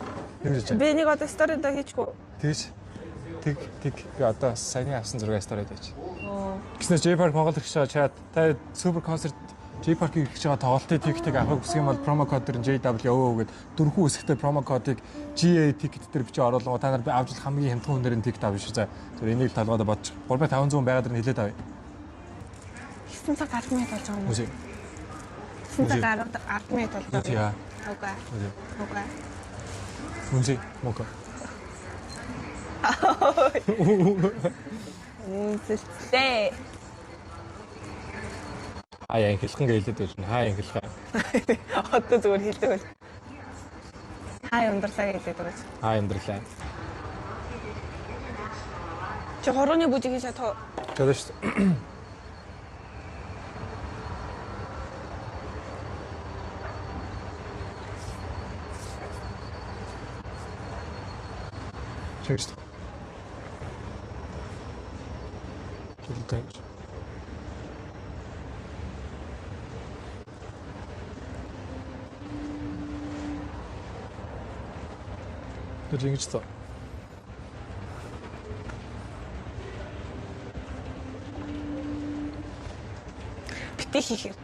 Юу гэж байна? Би нэг одоо сторид хийчихгүй. Тэгж. Тэг. Би одоо саяны авсан зураг сторид байж. Оо. Гэснээр J-Park Монгол ирэх чад та супер концерт J-Park ирэх байгаа тоглолтын тикетийг авах хүсэх юм бол промо код дээр JWO гэдэг дөрвөн үсэгтэй промо кодыг GA тикет дээр бичиж оруулгоо та нар авч хамгийн хямдхан хүн дээр нь тикет авах шүү. За зөв энийг талгуудаа бодчих. 3500 байгаад ир хэлээд авъя. 9 цаг 10 минут болж байгаа юм. Үгүй. 9 цаг 10 минут болж байгаа. Яа. Окей. Окей. Үнзий моко. Үнсэлтэй. Аяа хэлхэн гэлээд байж байна. Хаа хэлхээ. Одоо зүгээр хэлдэг бол. Хаа ундралаа хэлээд байгаа чи. Хаа амьдралаа. Чи хорооны бүжиг хийсаа тоо. Чадаа шүү. Чэгч. Чэгч. Тэр ингэж тоо. Битээ хийх.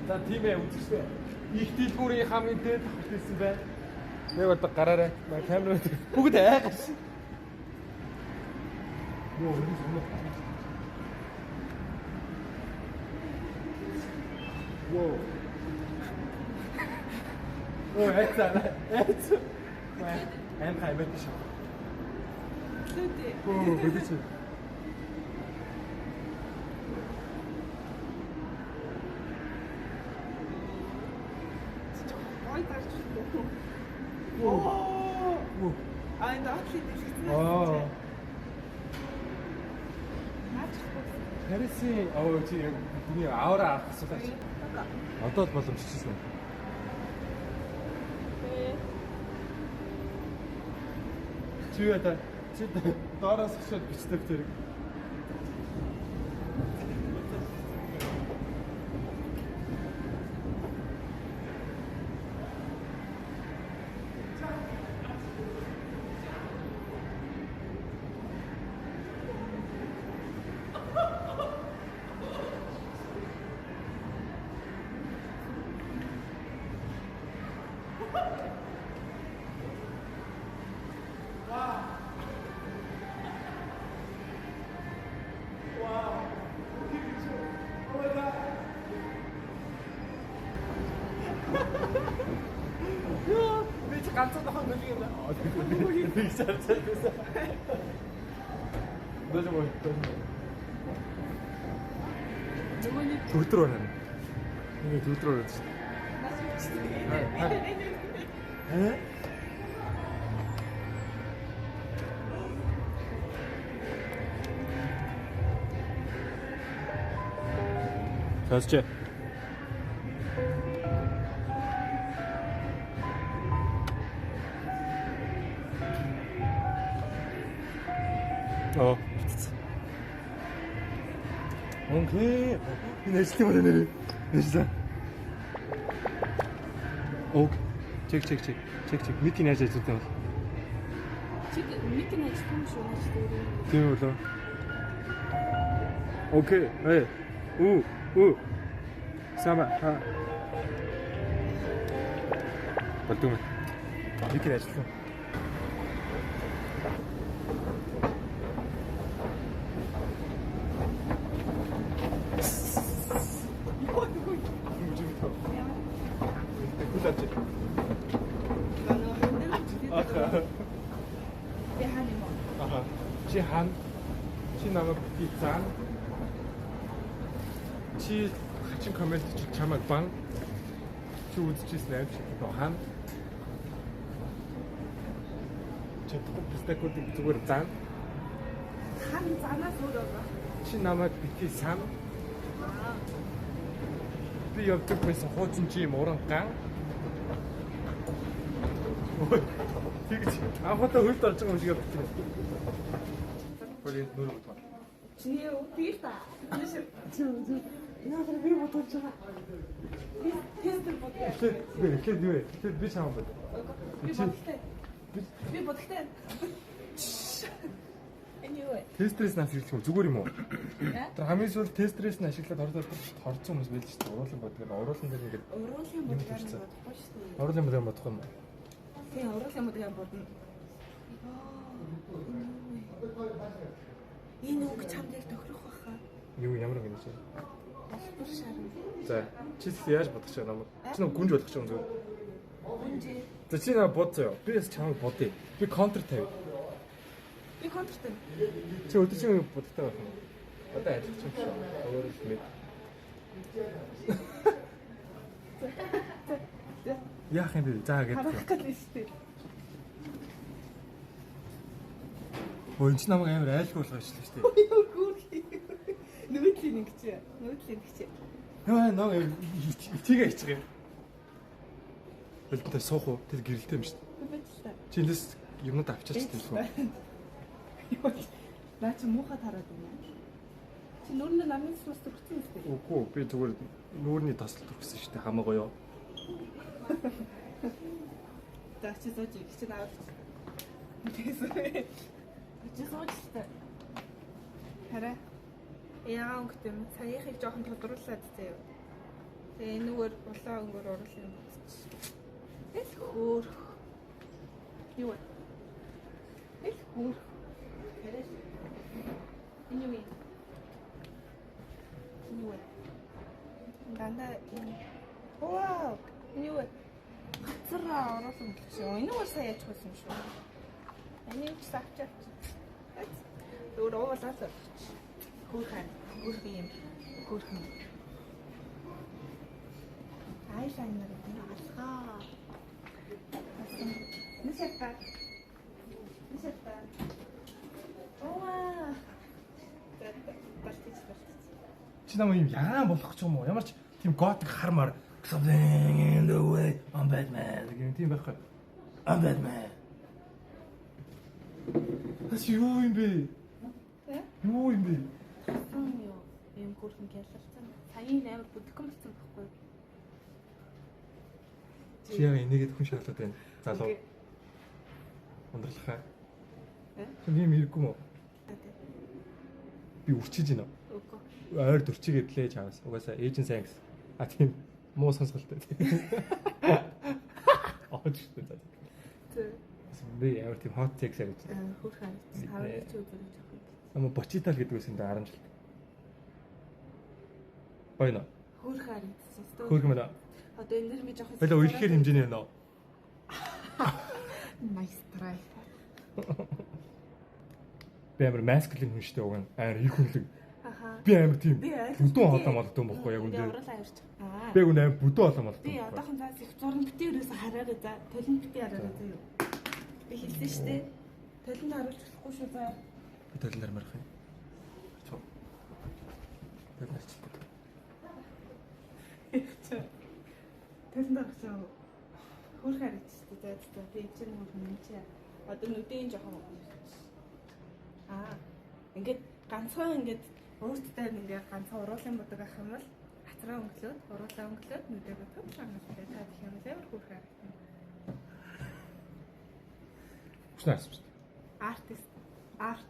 За тийм ээ үзчихвээ. Их дэлгүүрийн хамгийн дээд хөлтөөсөн байна. Нэг одоо гараарай. Камера бүгд айгаш. Йоо, энэ юм. Йоо. Оо, хайцаа. Энд хайбат шүү. Оо, бидэж. Оо. А энэ атлет хэлсэн. Аа. Харин оо чи яг миний аура авах асуудал. Одоо л боломжтой. Чи яда чи доороос хөшөөд бичдэг тэр. ганцхан тохоо нөлөг юм байна. Би чарчсан. Дожим уу. Төвтрөө байна. Нэг төвтрөө байна. Сасче. Оо. Окей. Энэ ажлын мөр нэр. Нэжлээ. Ок. Чек. Микийн яаж ажилладаг бол? Чиг микийн ажиллах юм шүү дээ. Тийм үү? Окей. У. Сама. Болдгоо. Микийн ажиллах. Чи намайг пиццан. Чи хачин коммент чи чамайг бан. Чи үзчихсэн аим шиг хаан. Чи пистакуудыг зүгээр зан. Хан занаас өөр байгаа. Чи намайг бити сан. Би явдаг байсан хуучин жим уранган. Тэгж анхудаа хөлд орж байгаа юм шиг явдаг. Хөөе нүрэ бодгоо. Чиний юу би та. Яагаад би бодож байгаа. Тестер бодгоо. Эхлээд юу вэ? Эхлээд би чамаа бод. Би бодготой. Би бодготой. Anyway. Тестрээс нь ашиглах юм зүгээр юм уу? Тэр хамгийн сүүл тестрээс нь ашиглаад хорцсон хүмүүс байл шүү дээ. Уруулан бодгоо. Уруулан дээр ингээд Уруулын бодгоор бодохгүй шүү дээ. уруулан бодгоо бодох юм. Тийм, уруулын бодгоор бодно. Энэ үг чамд яг тохирох байхаа. Юу ямар юм бэ? Албар шаран. За, чи яаж бодож байгаа юм? Чи нэг гүнж болох юм зүгээр. Үнжи. За чи наа бодцоо. Би бас чамайг бодъё. Би контр тавь. Би контртай. Чи өдөр чинь бодтой байх юм. Одоо ажиллаж юм шиг. Өөрөө л мэд. Яах юм бэ? За гэдэг. Харах гэдэг шүү дээ. Өө энэ ч намайг амар айлгүй болгож ирлээ шүү дээ. Нүгдлийн нэг чи. Нүгдлийн нэг чи. Яа нөө ичигээ ичгээ.Элдэнтэй суух уу? Тэр гэрэлтэй юм шүү дээ. Бэлтээ. Чи энэс юмнууд авчаач тийм үү? Наа чи муухай тараад байна. Чи нүрнэ намын цус төрсөн юм шүү дээ. Үгүй би зүгээр нүүрний тасал төрсөн шүү дээ. Хамаа гоё. За чи сууж чи наад. Тэсвэ. Чи сууж та. Хараа. Яа өнгөтэй саяхыг жоохон тодруулаад заяа. Тэгээ энэгээр улаан өнгөөр оруулах юм бодчих. Эс хөөх. Юу вэ? Эс хөөх. Хараа. Энэ юу вэ? Юу вэ? Дандаа вау. Энэ юу вэ? Хацраа оруулах юм шиг. Энэгээр сая яачих байсан юм шүү. Энийг ч савчаач. Өөр оолаа. Хөрхэн юм. Хөрхэн. Айшайнер алгаа. Нисэппа. Оо. Чи намайг юм ягаан болох ч юм уу? Ямар ч тийм готик хармаар something in the way I'm Batman гэх юм тийм байхгүй. I'm Batman. Бас юу юм бэ? Юу юм бэ? Юу юм хөрхэн гялалцсан. Саяын амар бүдгэн болсон байхгүй. Чи яа энийгээд хүн шаарлаад байна. Залуу. Ундралхаа. Чи юм хэрэггүй мө? Би үрчиж байна. Үгүй. Ойр дөрчигээд лээ чамаас. Угаасаа ээжэн сайн гэсэн. А тийм муу сонсголтой. Аач шүү дээ. Тэг. Би ямар тийм hot take сарж. Хөрхэн савж үзэж байгаа. Ама бочитал гэдэг үсэн дэ 10 жил. Байна. Хөрхэн хийсэн. Хөргөн байна. Одоо энэ дэр би жоох. Баяла үерхээр хэмжээний байна уу? Nice try. Би амар маскулин хүн штэ уг нь амар их хүнлэг. Аха. Би амар тийм Би айлс бүдүүн би- хоолоо молдсон бохгүй яг үндэ. Урал авирч. Аа. Би яг үнэ амар бүдүүн хоолоо молдсон. Би одоохон цаас их зурн битээ өрөөсө хараагаа за. Толин битээ хараагаа заа юу. Би хэлсэн шүү дээ. Толинд харуулж болохгүй шүү заа. Би толинаар марах юм. Чоо. Толинаар чи. Толинд авчихсан. Хөрхэн хийчихсэн дээ. За би чинь хөрхэн чи. Одоо нүдэн жоохон. Аа. Ингээд ганцхан ингээд өөртөө ингээд ганцхан уруулын бодог авах юм бол хатраа өнгөлөөд, уруулаа өнгөлөөд нүдэгээ томчхон хасдаг. Та гэх юм амар хөрхэн. Хүчнээ харсан шүү дээ. Артист. Арт.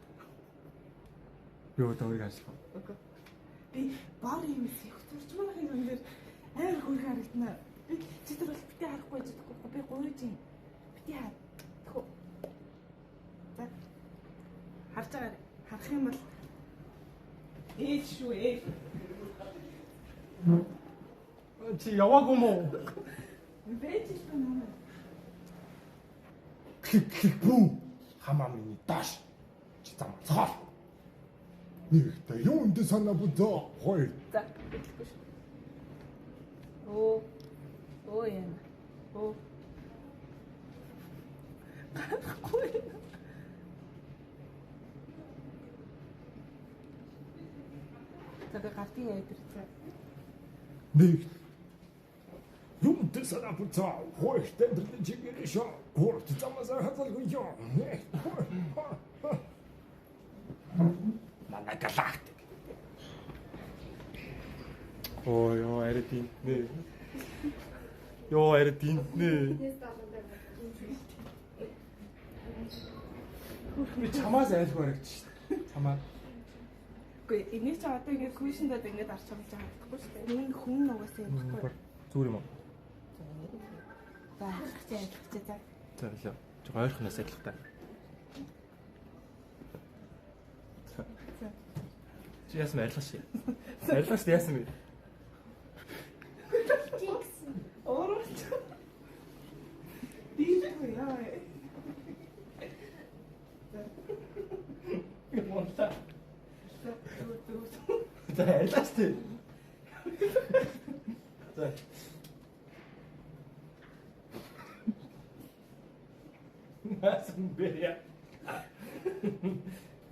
Би одоо өөрийг ажиллах. Окей. Би баар юм их турчмаар юм өндөр амар хөрх харагдана. Би читэр бол битээ харахгүй гэж бодохгүй. Би гуйж юм. Битээ хаа. Тэхүү. За. Харж байгаа. Харах юм бол ээж шүү ээ. Чи яваагүй мó? Бэж л юм. Бүү. Хамаа миний даш. Чи зам цаал. Нэгтэй юу энэ санаа бодоо. Хоёр. За. Битлэхгүй шүү. Оо. Оо яа. Оо. Гарахгүй. За би гартыг яйдэрчээ. Нэг юм дэсана буцаа хойлтэн дэрэн чигээр шоо гурт замасаа хазалгүй ёо. Манай галактик. Ёо арай динтнэ. Ёо арай динтнэ. Би чамаас айлгүй харагдчих. Чамаа. Үгүй энийг ч одоо ингэ күүшэндээ ингэж арч хамж байгаа байхгүй шүү дээ. Энэ хүн нугасаа юм байхгүй. Зүгээр юм уу? За хэлчихээ за. За яа. Жог ойрхоноос адилх та. Чи яасан арилгаш шээ. Арилгаш яасан бэ? Орооч. Дийдгүй яа. Монта. За арилгаш тий. За. Яасан бэ яа.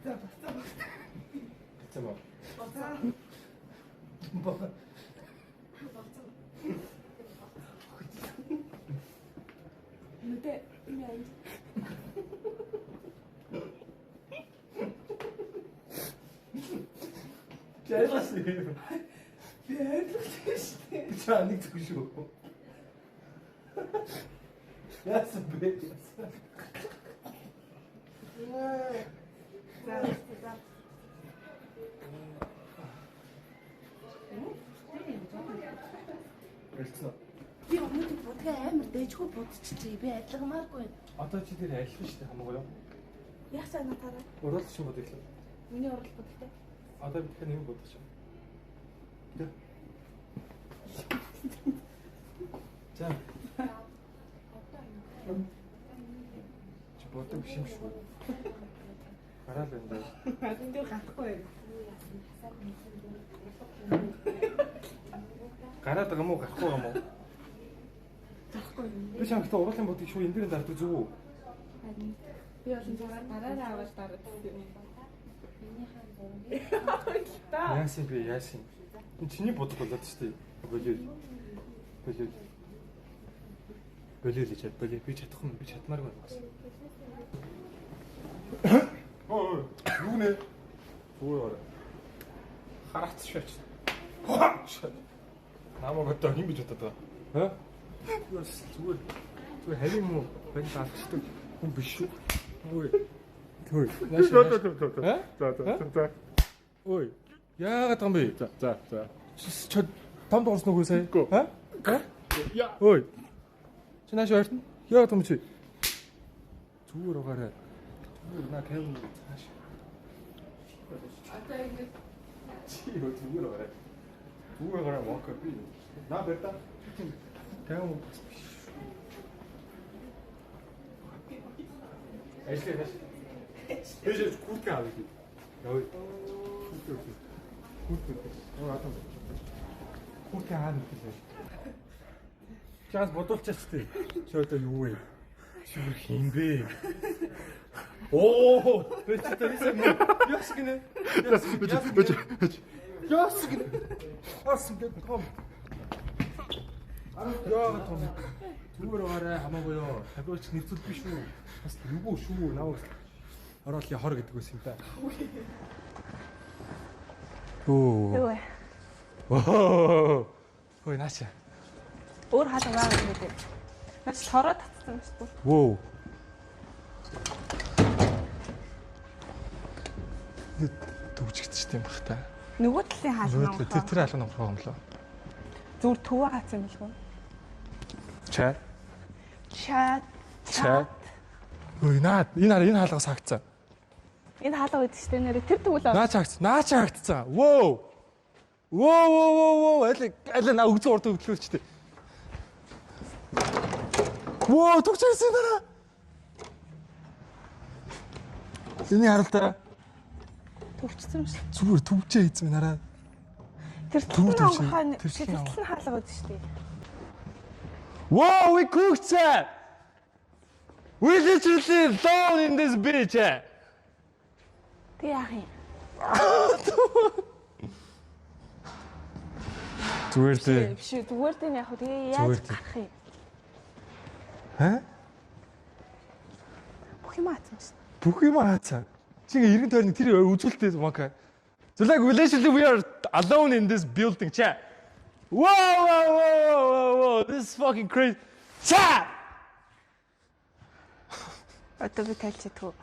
За бasta. Чамаа. Бата. Бата. Нүдэ яа. Арилгаш. Би арилгаж штэ. Чаа нэг зүг шүү. Яасан бэ? За. Арилгасан. Би өнөөдөр будгаа амар дэжгүй будчихжээ. Би адилгамааргүй. Одоо чи тэр арилгах шүү дээ хамаагүй юу? Яг цаана тараа. Уралч юм бодлоо. Миний уралд будтай. Одоо бид нэг бодож байна. Тэ. За. Чи бодог биш юм шүү. Гараал байна даа. Хадын дээр гатахгүй. Гараад байгаа мó гарахгүй байгаа мó? Гатахгүй. Би чамд уруулын бодгийг шүү энэ дээр дарддаг зүг үү? Би олон цагаар дараараа аваад дараад юм. Яасан бэ яасан. Энэ чиний бодог болоод шүү дээ. Болио л чад болио би чадахгүй би чадмааргүй байна. Ой юу нэ? Зүгээр хараац шаач. Намайг одоо хин гэж бодоод байгаа. Зүгээр харин юм уу? Бань алгачдаг хүн биш шүү. Ой. Thôi. За. Ой. Яагаад юм бэ? За. Чи том дуурсан уу сая? Ха? Яа. Ой. Чи нааш ойртон? Яагаад юм чи? Зүгээр угаарай. Зүгээр наа тавин цааш. Одоо ингэ Чи юу зүгээр угаарай. Зүгээр угаарай мокко би. Наа бэрта. Тавин. Ажлаа. Тэжээс куртка авъя. Яа. Куртка. Одоо. Куртка хаана гэлээ. Чаас бодуулчихс тээ. Чи одоо юу вэ? Шүр хин бэ? Оо, би ч тэрсэн мө. Яс гинэ. Яс гинэ. Ас гинэ том. Яа том. Зүгээр угаарай хамаагүй юу. Тавиуч нэрцүүл биш үү? Бас юу шүү наваг ороолын хор гэдэг үс юм да. Юу вэ? Ой наач. Өөр хаалга байгаа юм гэдэг. Наач тороо татсан юм шүү дээ. Воо. Төвчгдэж тийм бах та. Нөгөө талын хаалга Тэр хаалга номроо юм лөө. Зүгээр төвөө хацсан юм билгүй. Чат. Ой наад энэ хаалгаас хаагцсан. Энэ хаалга гэдэг чинь нэрээ тэр тэгвэл Наач хаагцсан. Воо. Аль наа өгцөн урд хөдлөөчтэй. Воо төгчсөн дараа. Эний харалтаа төвчсөн юм шиг. зүгээр төвчээ хийсэн нараа. Тэр талын хаалга гэдэг шүү дээ. Whoa, we cooked that! We literally thrown in this bitch! Тэг яах юм? Зүгээр дээ. Биш үү, зүгээр дээ яг хөө тэгээ Зүгээр яаж дээ. гарах юм? Ха? Бүх юм аацсан шүү. Бүх юм хаацаа. Чи ингээ 90 тойрны тэр үзүүлэлтээ мака. So like relationship we are alone in this building chat. Whoa. This is fucking crazy. Chat. Одоо би тайлчдаг.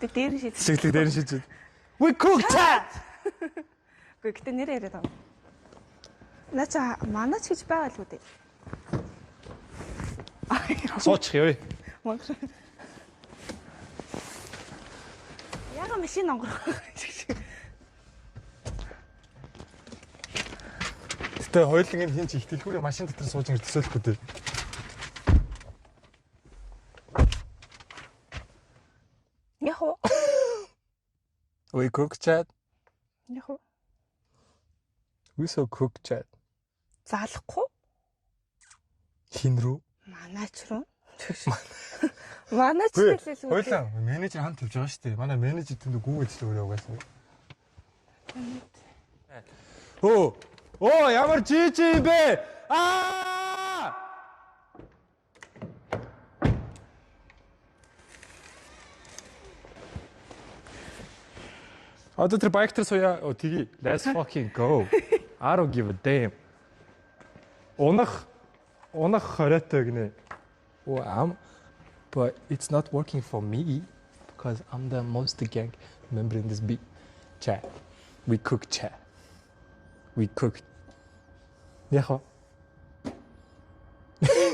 Тэ дээр шийдэж. Чиглэг дээр нь шийдэж. We cook chat. Гэхдээ гэтээ нэр яриад байна. Нача манач гэж байгаа л үү дээ. Суучих ёо. Монгол. Яга машин онгорох. Гэтэ хоёулын хин ч их дэлгүүрийн машин дотор сууж ингэ төсөөлөхгүй дээ. Яг уу. We cook chat. Яг уу. We so cook chat. Заалахгүй. Хин рүү? Манач руу. Манач хэлээс үү. Хоёулаа менежер хамт явж байгаа шүү дээ. Манай менежер тэнд гүүгэлж өөрөө угаасан. Оо ямар жижиг юм бэ? Одоо тэр байк дээр сууя. Оо тгий. Let's fucking go. I don't give a damn. Унах хориотой гинэ. Oh, but it's not working for me because I'm the most gang member in this big chat. We cook chat. We cook. Яхаа.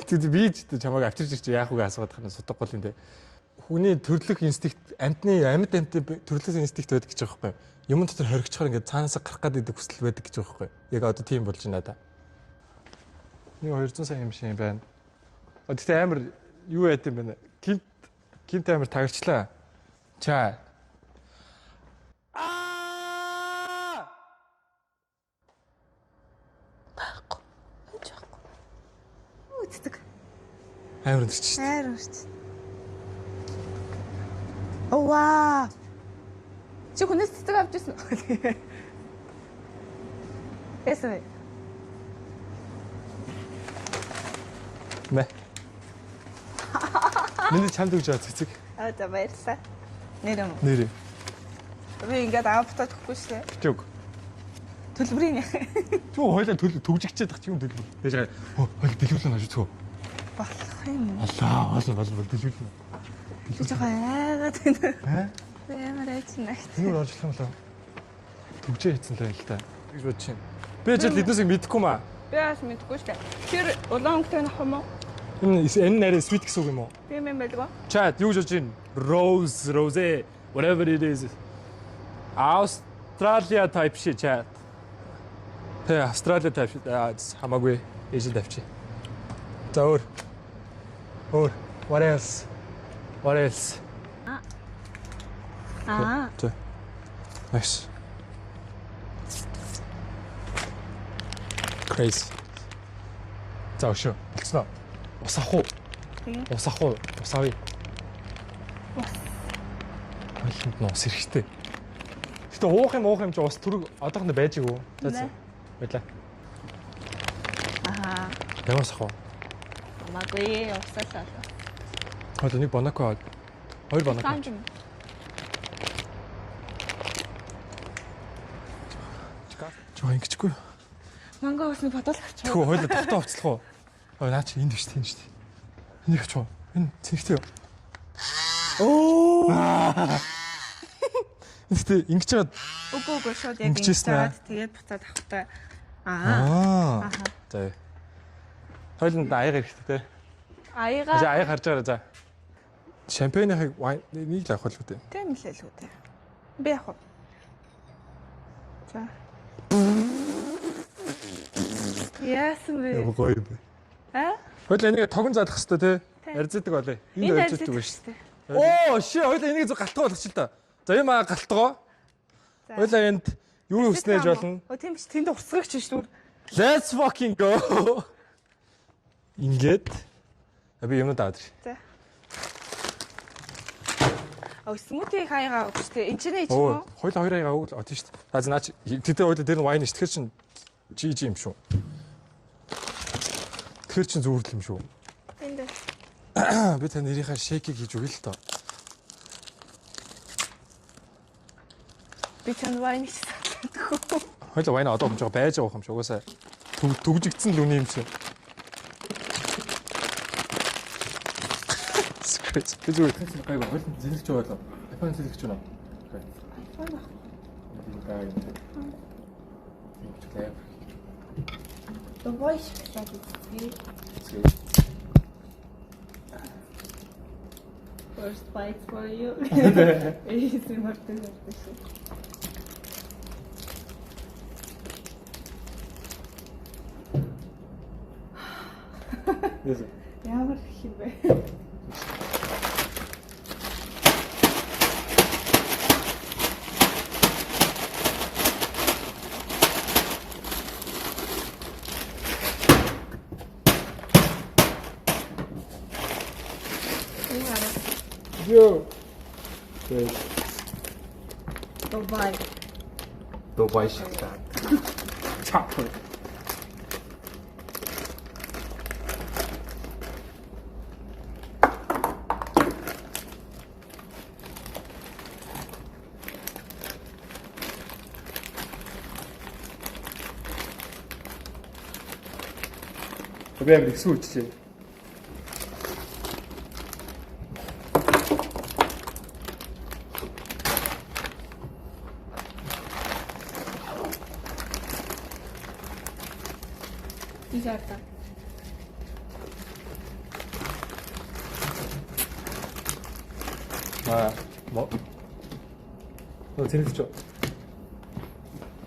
Тэд би ч чамайг авчирч ирчих яах вэ асууад хана сутгахгүй л энэ. Хүний төрлөх инстинкт амьд төрлөх инстинкт байдаг гэж байгаа байхгүй юу? Юм дотор хоригчхоор ингээд цаанаас гарах гэдэг хүсэл байдаг гэж байгаа байхгүй юу? Яг одоо тийм болж байна да. 200 сая юм шиг байна. Тэгтээ амар юу яд юм бэ? Гинт амар тагирчлаа. Чаа. Байхгүй. Үздэг. Амар өндөрч шүү дээ. Хайр шүү. Оо. Чи хүнээс цэцэг авч ирсэн үү? Эсвэ. Мэ. Миний чамд өгч байгаа цэцэг. Аа за баярлалаа. Нэр юм. Нэр. Би ингээд аавтаа төгөхгүй шүү дээ. Чөг. Төлбөрийн. Чүү хойлоо төгжигчээд тах юм төлбөр. Тэгэж хойл дэлгүүлэн хажуу цөө. Болох юм. Аллаа, олон дэлгүүлэн. Би жоохон айгаад байна. Хэ? Ямар айцнагт. Юу оржлох юм лээ. Төгжээ хийцэн л байл та. Тэгж бодож чинь. Би ч эднээс мэдэхгүй маа. Би бас мэдгүй шүү дээ. Тэр улаан өнгөтэй нах юм уу? Энэ нарийн sweet гэсэн үг юм уу? Би юм байлгүй. Chat юу гэж чинь? Rose, whatever it is. Australia type shit chat. Тэ Australia type shit. Хамаагүй Asian type shit. За өөр. What else? Аа. Тэ. Nice. Crazy. За өшөө. Болцноо. Ус ах уу? Ус ах уу? Ус авъя. Хойлонд нь ус эрэхтэй. Гэтэ уух юм чи ус түрэг одоохондоо байж гоо. За. Баялаа. Аа. Ямаас ах уу? Амаагүй усаасаа. Одоо нэг бонако аваад. Хоёр бонако. Жоо ингэчгүй. Манго усны бодол авч. Тэгвэл хойлоо тогтоо авцлах уу? Наа чи энд биш тийм шүү дээ. Энийг авч уу? Энэ цэнэгтэй юу? Оо! Гэтэ ингэж чад Үгүй шууд яг ингэж байна. тэгээд буцаад авахтай. Аа. За. Хойлонд аяга хэрэгтэй те. Аяга. За аяга харж байгаа за. Шампаньыг нэг л авах л үү? Тийм л л үү те. Би яг. За. Яасан бэ? Гоё юм бэ. Хойлоо энийг тогон заалах хэрэгтэй те. Арзадаг болоо. Энэ арзадаг ба шүү. Оо, хойлоо энийг зөв галтгаа болгоч л та. За юм галтгаа. Хойлоо энд юу хүснэж болно? Тийм биш тэнд урсгагч шүү дээ. Let's fucking go. Ингээд би юмнууд аваад ир. За. 스무디 하이가 없을 인천에 Оо, 있죠. хоёул хоёроо явуул тийм шүү дээ. За наач тэд хоёул дээр нь вайн ш. Тэгэхээр чин жиж юм шүү. Тэгэхээр чин зүрл юм шүү. 근데 Би та нэрийнхаа шейкийг хийж өгье л тоо. 비천 와인이 있어. Хоёул вайн одоо omжоо байж байгаа юм шиг угаасаа төгжигдсэн л үний юм шиг. Би зүгээр гайгүй хоёул зэлгэж байлаа. Япон зэлгэж байна. Давай шоколад үзье. First bite for you. Эйсэн мартын шүү. Yes. Ямар их бэ? Yo. Давай. Дубай шиг та. Чап. Обяв их суть. Изарта. 뭐? 재밌죠?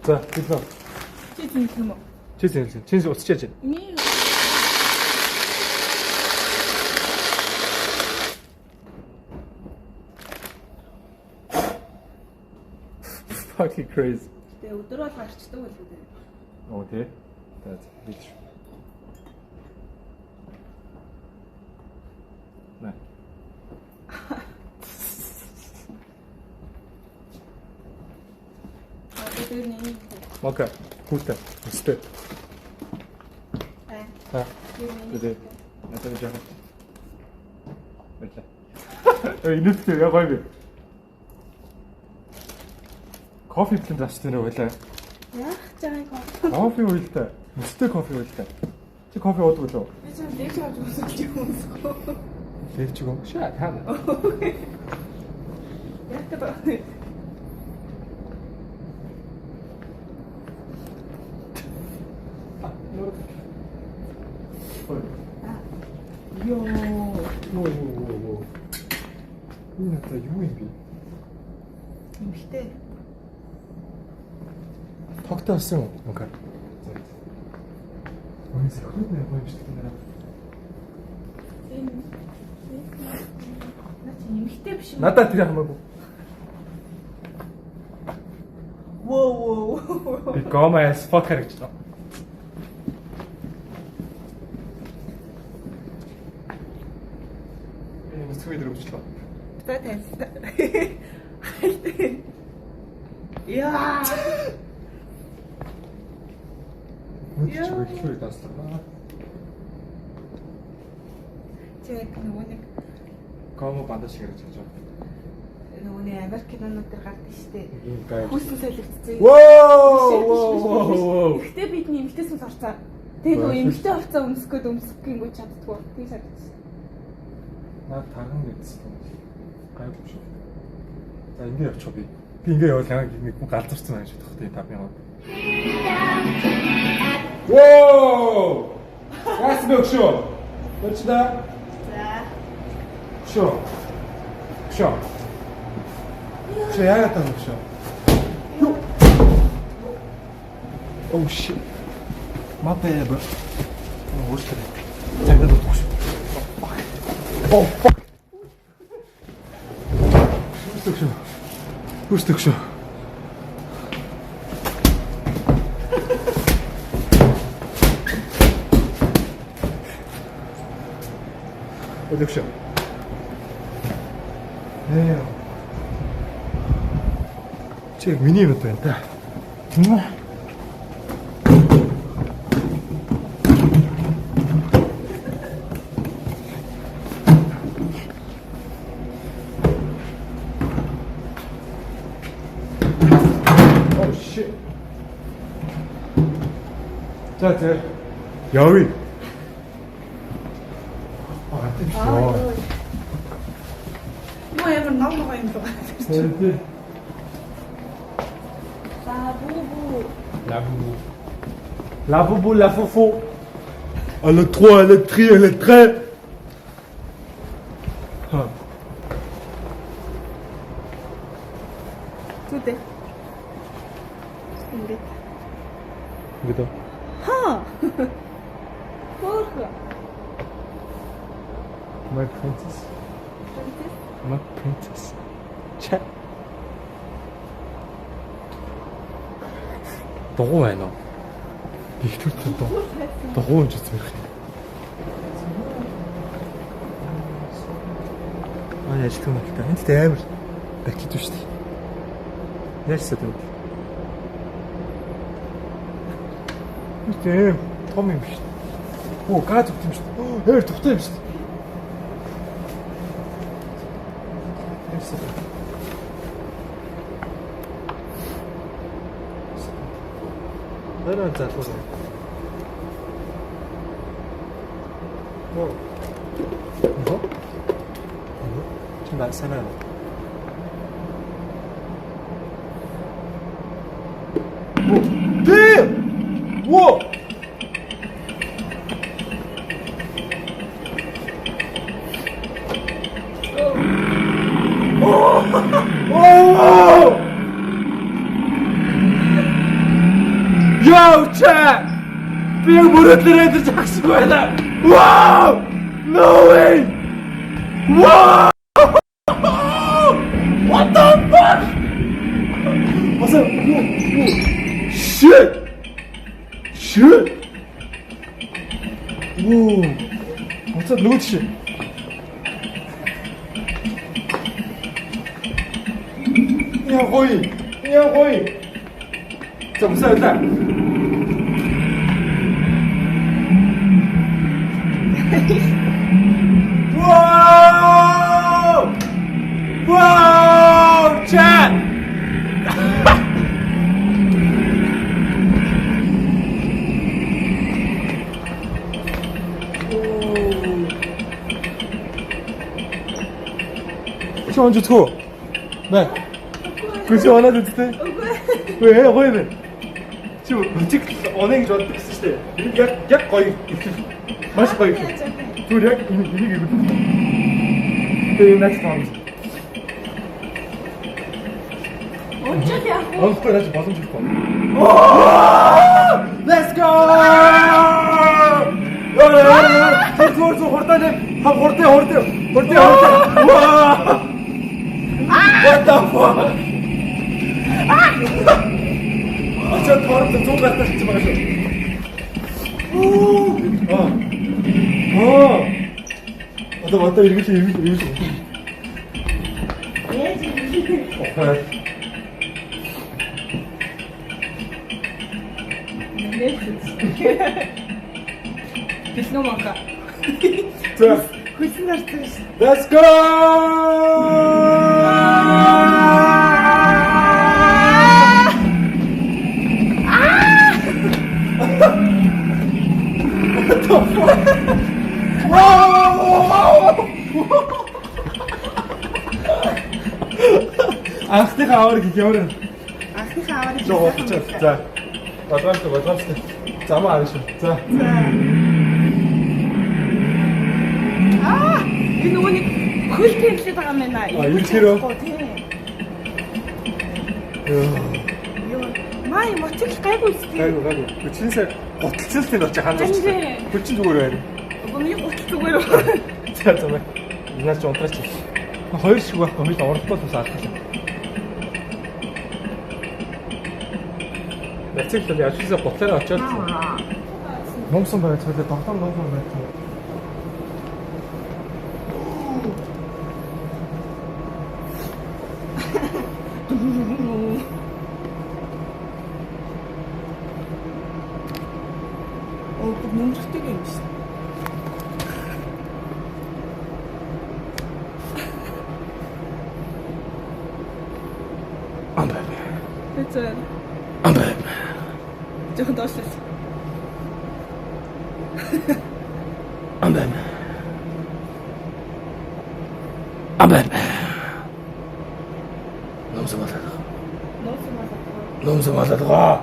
자, 됐어. Чи тийм үү? 재밌어. 진수 어떻게 하지? Ми Fucking crazy. тэгээ өдөр бол гарчдаг байлгүй дээ. тий. За, бид. Nej. Тэр нэг. Okej, pusta. Pusta. Аа. Ja, Тэр det. Jag tar det. Vänta. Инээдтэй яа гоё бэ? Кофе плэн застай нөө байлаа. Яах чагаа Кофе уйлтаа. Өстэй кофе уйлтаа. Чи кофе уудаг уу? би ч дэвш авч үзэж юмсгүй. Тэг чиг юм. Шаа таа. Яг гэдэг. Йоо. Оо. Энэ та юу юм бэ? Имхтэй. Тогтоосон юм. Окей. Ой, секунд нэ гоё биш гэдэг. Наач имхтэй биш юм. Надад тэр хамаагүй. Воо. Би гома as fuck гэж байна. Энэ сүвэд рүүчлээ. Та таньсан. Яа. Үгүй ихтэй таслаа. Чек нөгөө нэг Гома бандаж шиг гэж байна. нөгөө нэг Америк кинонууд дээр гардаг штеп. Ийм гай. Хүссэн солигдсон. Воо! Ихтэй бидний эмхтэй сүнс орцоо. Тэгээ нөгөө эмхтэй овцоо өмсгөөд өмсгөхгүйгүй чаддгүй. Тийм санагдсан. Наа тархан гэдсэн. Гайгүй шүү. За ингэ явчих би. Би ингэ явал яг нэг хүн галзарсан байж бодох тийм 5000. Воо! Яс бөхшөө. Бочда. За. Шо. Шо. Шо яагаад таа бөхшөө? Oh shit. My bad, bro. Oh, what's that? Take that off. Oh fuck. Who's the show? Who's the show? Damn. Чи миний юм байна та. Oh shit. 자, 여기. Юу ямар ном юм бэ? La boubou, la foufou. Elle est 3, elle est tri, elle est très. Зүдээ. Ингээд. Gitu. Хаа. Хөөх. My princess. My princess. Chat. Догоо байна уу? Их төртөө догоо гэж үзэх юм. Яаж тийм бэ? Энд тэ амар бакет шүү дээ. Яасан бэ? Тийм том юм шүү дээ. Оо газ өгт юм шүү дээ. Ээр тухтай юм шүү дээ. Яасан бэ? Нэрэн залуу. 뭐? 좀 많잖아요. 네! 우와! Yo, chat! Би мөрөдлөрөө тэр жагсаг байна. Wow! No way! Wow! What the fuck? What's up? Whoa. Shit! Shit! Whoa! What's up? Look at shit. 야, 거의. 자, 무슨 일단. Wow! Wow! Chat! Şu an tutku. Ben. Kızı ona da tuttu. 왜 거기는? 지금 음식 언행 저 있을 때 약 거의 맛이 거의 둘이 약 이게 그 next time. 어쩌냐? 빨리 나 좀 봐좀 줄까? Let's go! 저 horta네. horte. 와! What the fuck? 저 더럽다. 좀 갖다 주지 마셔. 맞다. 이렇게. Биснэ мака. 자, Let's go! Анхны аваар гэгээр. Анхны аваад Жоо болчих. За. Бодгоомжтой. Замаа авах шүү. За. Энэ нүуний хөл тэрлээд байгаа юм байна. Ирчээрөө. Май мотик гайгүй үстэй. Гайгүй. Чинсээ готалцалт очиж хандаж байна. Хүчин зүгээр байна. Миний готал зүгээр. За. Наас ч унтраач. Хоёр шиг байхгүй. Хоёул оролдол бас алдсан. Нациг л яжсаа ботлоо очоод. Номсон байж цаалаа догтон номсон байж. бүр нүмерхтэйг юм шүү. Хэцүү. Жохон доошлоо. Номсо малалгаа.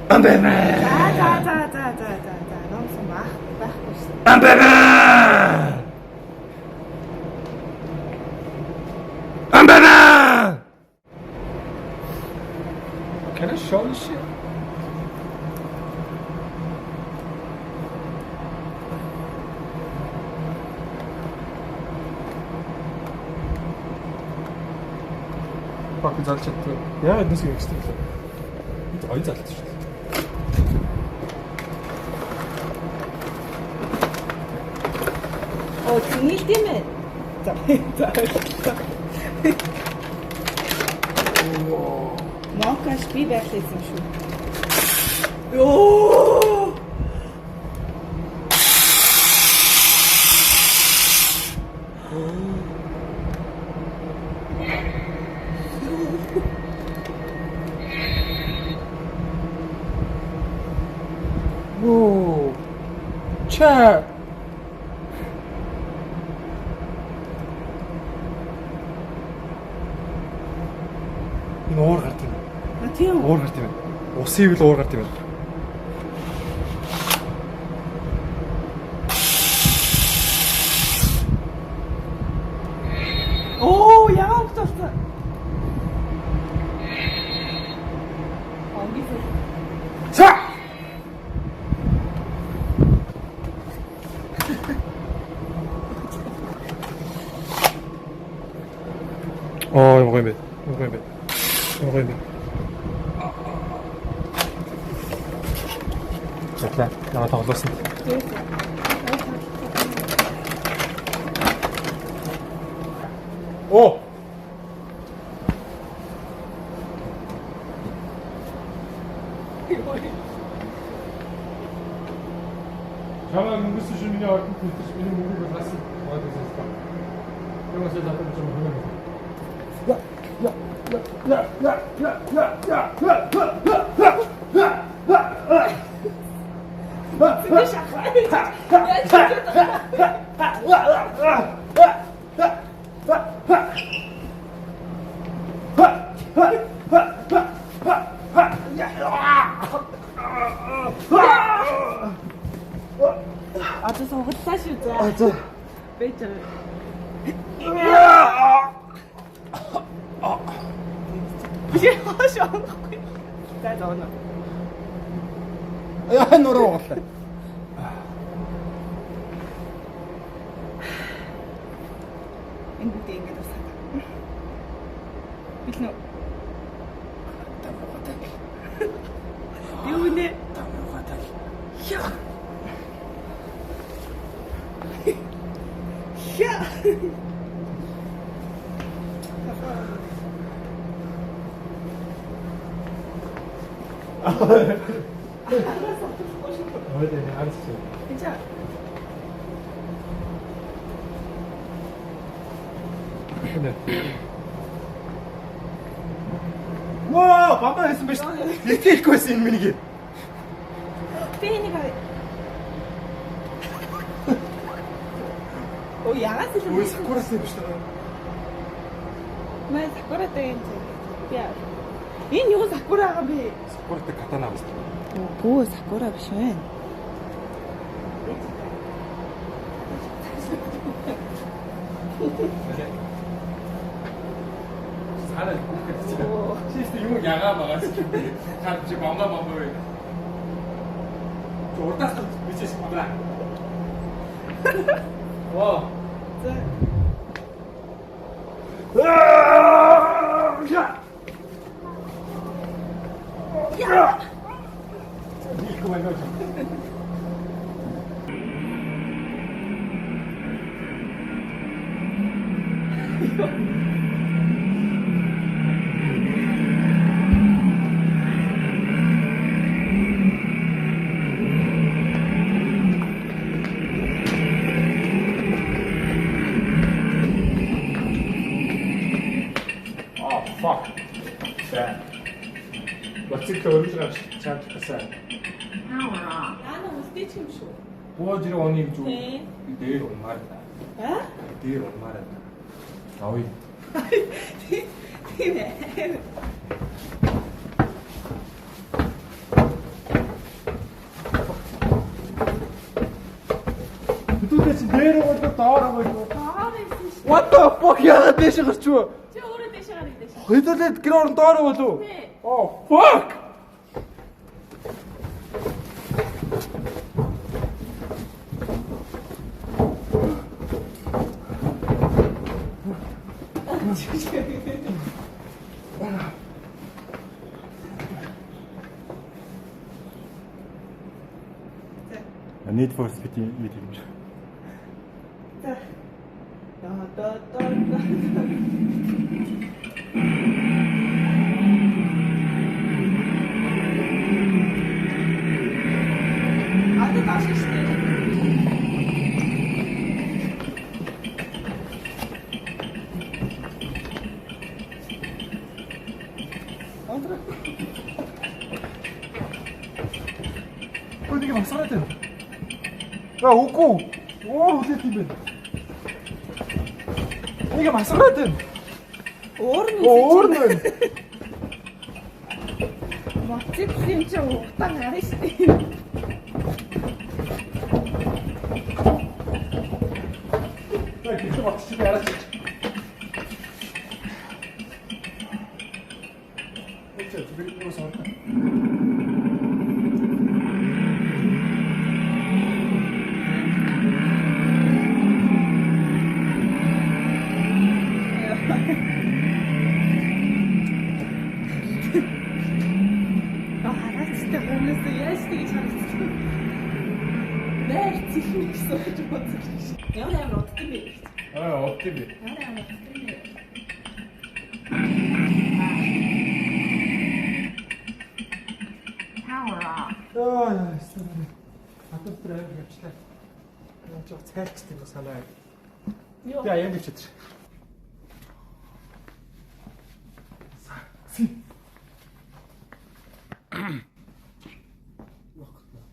Амбэбэ. За. Номс мах байхгүй шүү. Амбэбэ. Can I show you shit? Пак залж чаддаг. Яагаад нэс юм гэсэн бэ? Бид хоёр залж шүү дээ. Оо, тэнил тийм ээ. За. Мокаш би байхлаасан шүү. Йоо! Воо. Ча. Энэ уур гарт юм. Тийм. Уур гарт юм. Усын ивэл уур гарт юм. Оо, яагаад болчихсон? Ангис. За. Юм гоё юм бэ. За, намайг тоглосон. Оо. Чамаа мөнгөсөн шиг миний ордонд бүтэж миний мөнгөийг бассан. Юу ч надад ч юм уу. 아주 소금싸시죠. За. 베이터. 이게 하셔. 자, 저는. Яа нуруу гоолаа. Энд ингэ тусаа. Билнэ. Юу нэ? Яа. Яа. 알았어. 괜찮아. 네. 와, 반반 했으면 몇 이렇게 입고 있어, 인민이게. 페인이가. 양아치 좀. 왜 사쿠라스 입으시다. 왜 사쿠라떼 이제. 야. Энэ юу сакураага би? Сакуратай катана авсан. Бөө сакура биш вэ? Сарай бүхэл чи юу ягаа байгаас чи та чи бомба вэ? Чи урдаас бичээс бодра. Оо. За. 야! 이거 말고 их өргөл гарч чадчихсан. Яана үлдээч юм шүү. Бууж ирээ оны гэж үү? Тий. Дээр умаар да. Аа? Дээр умаар да. Авъя. Тийм ээ. Хэдүүлээ чи дээр уу доор уу? Доор ирсэн шүү. What the fuck яагаад дэш гарч юу? Чи өөрөө дэше гарах дэше. Хэдүүлээ гэр орон доор уу лу? Тий. Oh fuck. Need for Speed юм шиг. Ада тааш штэ. Хөөнийг масараад байна. Аа үгүй. Өөр үлээд юм байна. Нэг масараад байна. Өөр нь Өөр нь байна. моцик юм чи утаан харна штэ. Так, их моцик яраач. Өчигдөр би юу сонирхоо. Хараацтай хүмүүс яаж тэгж харагдсан. Нэр чихний гэсэн үг бодсон. Ямар амар уддаг юм бэ? Аа, окей би. Ямар амар уддаг юм бэ? Яа, яа. Хатан трав явчлаа. Яаж ч цайлчдаг го санаа. Юу? Би аян бич өдр. Си. Йох гот.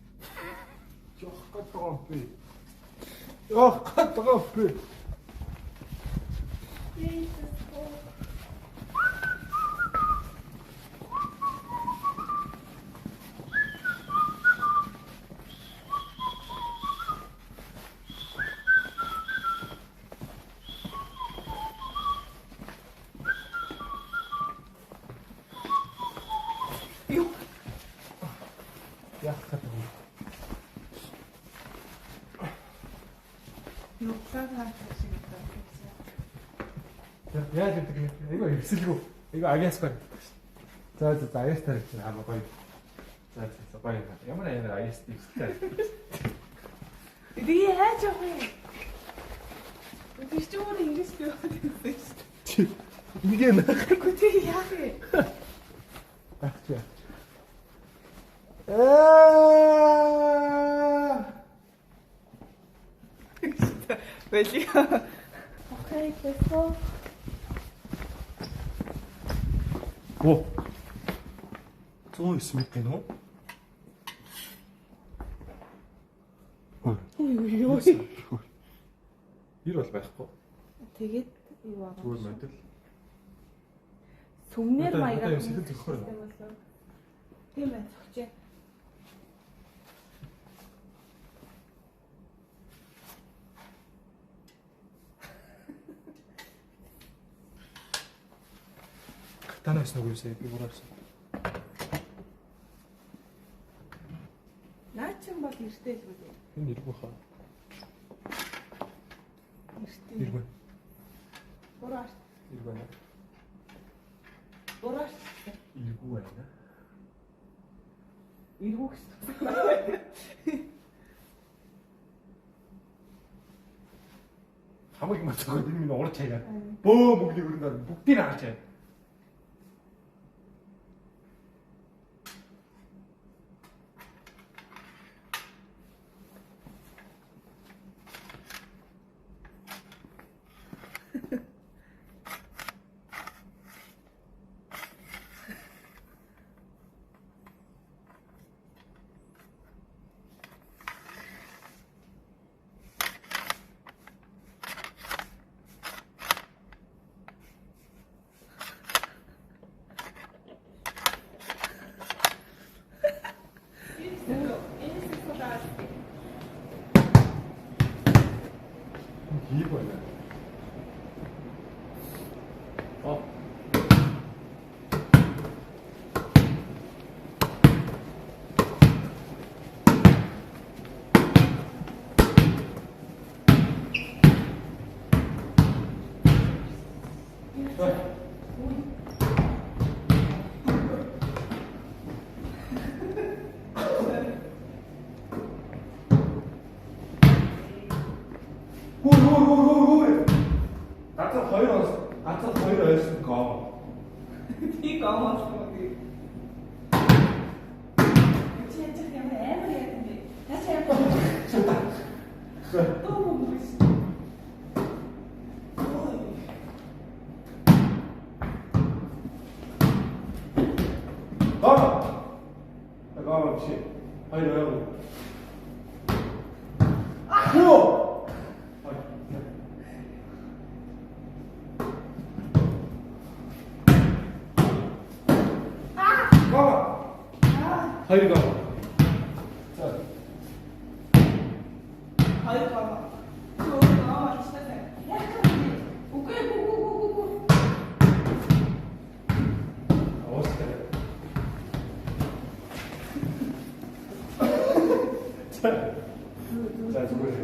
Яах гэдэг вэ? Юу цаана шиг байна. Яаж гэдэг юм? Эйгөө эвсэлгүй. Эйгөө авиаскор. За авиас тарих чинь хамаа гоё. За гоё. Ямар авиас эвсэлтэй. Би яаж явах вэ? Үгүй ч өөр ингэж явах гэсэн шүү. Игээ нах. Үгүй тэг яах вэ? Ахчаа. Вели. Окей, 됐어. Оо. 109 мэт гэнэ үү? Ир бол байхгүй. Тэгээд юу байгаа? Зүгээр мэдэл. Сүмнэр Одоо маягаар сэтгэл зохиор. Тийм ээ, зогчээ. Танаас нөгөө юусаа би буруусан. Наачин бол эртэй л үү? Энэ иргүү хаа. Эртэй. Иргүү. Бурууш. Иргүү нэ. Бурууш. Иргүү байна. Иргүү гэсэн. Хамаг юм цогод энэ минь урд чайгаа. Бөө бүгдийг өрөндөө бүгдийг харж байна. Хүү. Газар хоёр ойрсон гоо. Би гомоос юм. Чи яж ямар амар яа юм бэ? Яа яа. Тоо мөн. Гоо биш. Хоёр ойрсон. Хүү. Хоёр гоо. За. Хоёр гоо. Чөө ачтай. Үгүй. Оостай. За зүгээр.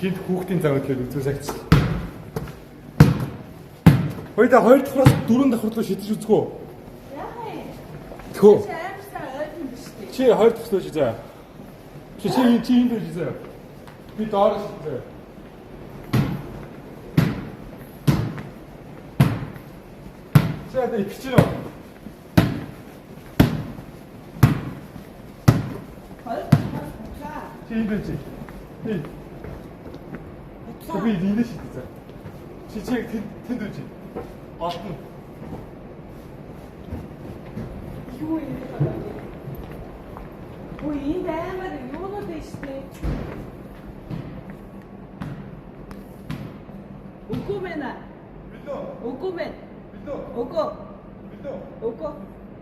Гинт хүүхдийн зам гэхээр үзүүс агч. Хоёр давхраас дөрөв давхар руу шидэж үзгөө. Яахаа. Тхөө. Амарсаа ойрхон биш үү? Чи хоёр дахь руу шидэж. Чи энд рүү шидэж. Би доор шидэж. За ичж рүү. Хоёр. Чи энд үү? Би би энд шидэж. Чи тэнд үү? Олдно. Юу юм бэ? Ой, энэ амар юунод байна штэ. Үгүй мэнэ. Бидөө. Үгүй мэн. Бидөө. Үгүй. Бидөө. Үгүй.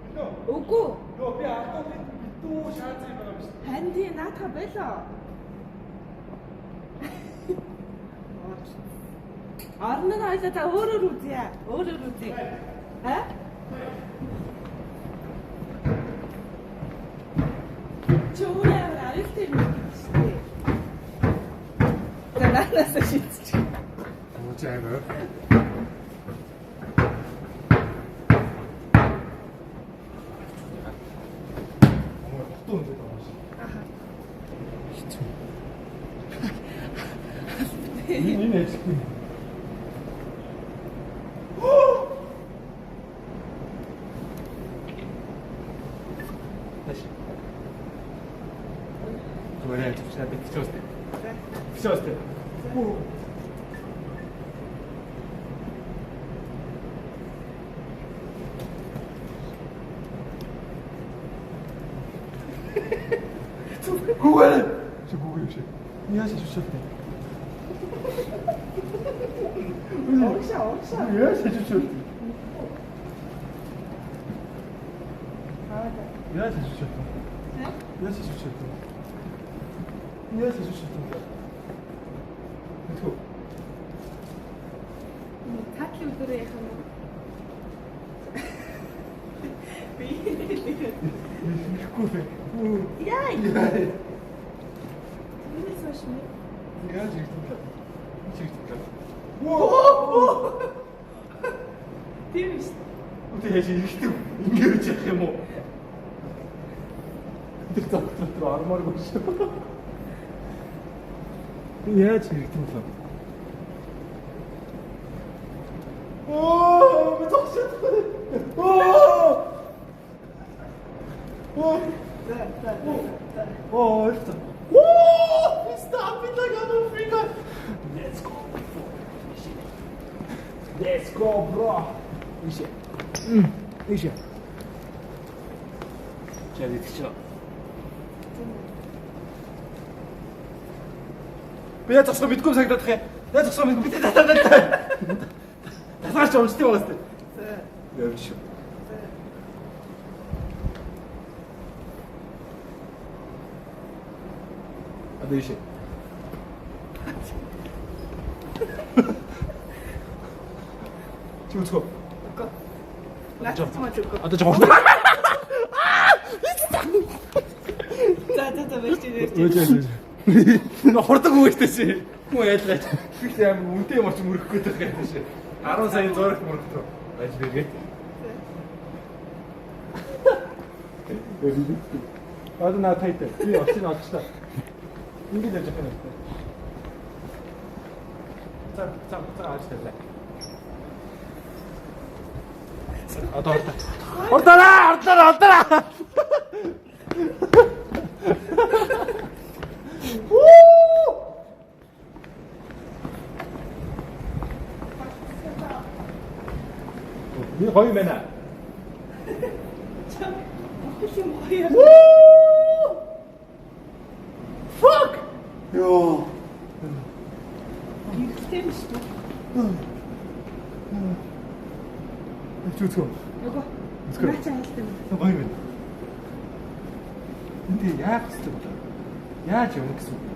Бидөө. Үгүй. Йоо би автомобиль битүү шаацсан юм байна биш. Ханди наатах байлаа. Арна найзаа та өөрөөр үзье. Өөрөөр үзье. Аа? Чөөрэ арилт юм шүү. Танаас шийдчих. Мууч аймаа. Хатуу юм байна шүү. Аха. Энэ ажиг. Говорят, что это пчёсты. Пчёсты. Гугле. Что гугле вообще? Не ясно, что ты. Орша. Не ясно, что ты. Не ясно, что ты. Не ясно, что ты. Не ясно, что ты. Тхүү. Татли өдөр яах юм бэ? Би Кофе. яа. Яа. Энэ сошми. Яаж ирсэн. Чигтэй. Воо! Тийм биш. Үгүй яаж ирсэн. Ингэж яах юм уу? Тэр доктор армааргүй шүү. Яаж ирсэн бэ? Оо! Stop it like I'm a freaker. Let's go. Let's go, bro. 이제. 이제. 자, 이제. Би яаж зогсоо мэдгүй сагдах юм. Яаж зогсоо мэдгүй бид татаад. Тасгаач уншдаг байгаа сте. Явж шүү. Адэш. Чүцгөө. Наач маа. Одоо жоо. За бэлчээ. Нөө хордог үгтэй чи. Хүн ялгаач. Би амар үнтэй юм очи мөрөхгүй байх гэдэг шээ. 10 сая зураг мөрөхгүй. Байж бэгээ. Одоо наа тайтай. Би очиж олчлаа. Ингээд яж байгаа юм. За аажтай. Одоо ордоо. 이 거의 맨날. Fuck! 요. 좋죠. 요거. 그래. 같이 할 때. 거의 맨. 근데 야 비슷해 보다. 야 지금 무슨.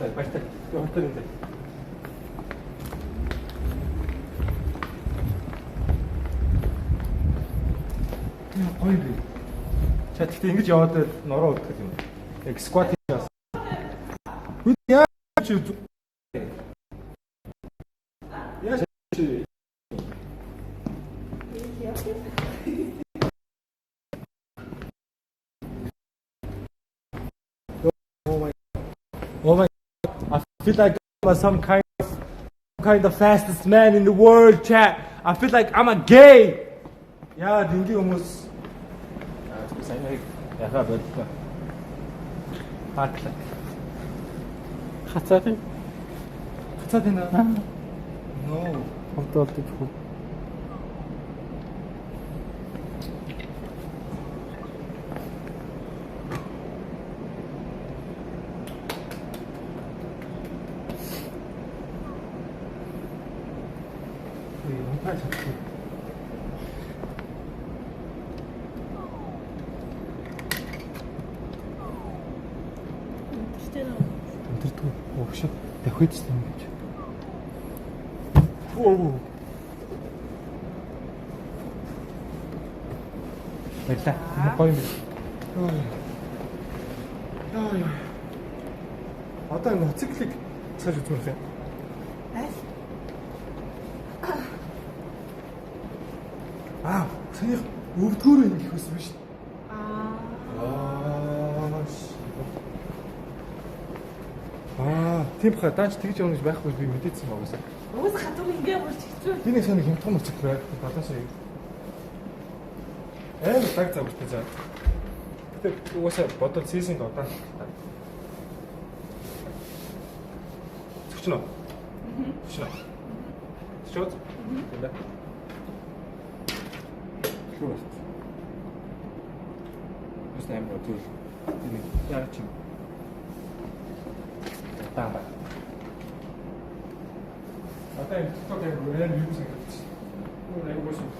자, 맛있다. 이거 어떠는데? 거의 비. 자, тэгтээ ингэж яваад нороо өгөх юм. Яг скват яасан. Үгүй яа чи яа чи Oh my I feel like I'm some kind of fastest man in the world, chat. I feel like I'm a gay. Yeah, ringi хүмүүс. Сайн яхаа болтой. Хатлаа. Хацаад байна. No. Ховдолт гэх. Өдөртөө өгшөө давхийдсан юм гэж. Оо. Баярлаа. Гоё юм. Одоо энэ циклик цааш үзмэрх юм. Санийх өвдгөөрөө ингэх байсан биш. Тийм баха даанч тэгж явна гэж байхгүй би мэдээдсэн багсаа. Уус хатуу ингээ болж хэцүү. Би нэг саний хямдхан мөцөг байг. Бадаасаа юм. Даг завгтай заа. Гэтэ уусаа бодол сизинг удаан. Зөвчнө. Зөвчнө. Зөвчнө. Тэ. Бас нэм бодвол энэ яг чим. Таа. Одоо энэ TikTok-ээр юу гэсэн юм бэ? Юу нэг үгүй юм.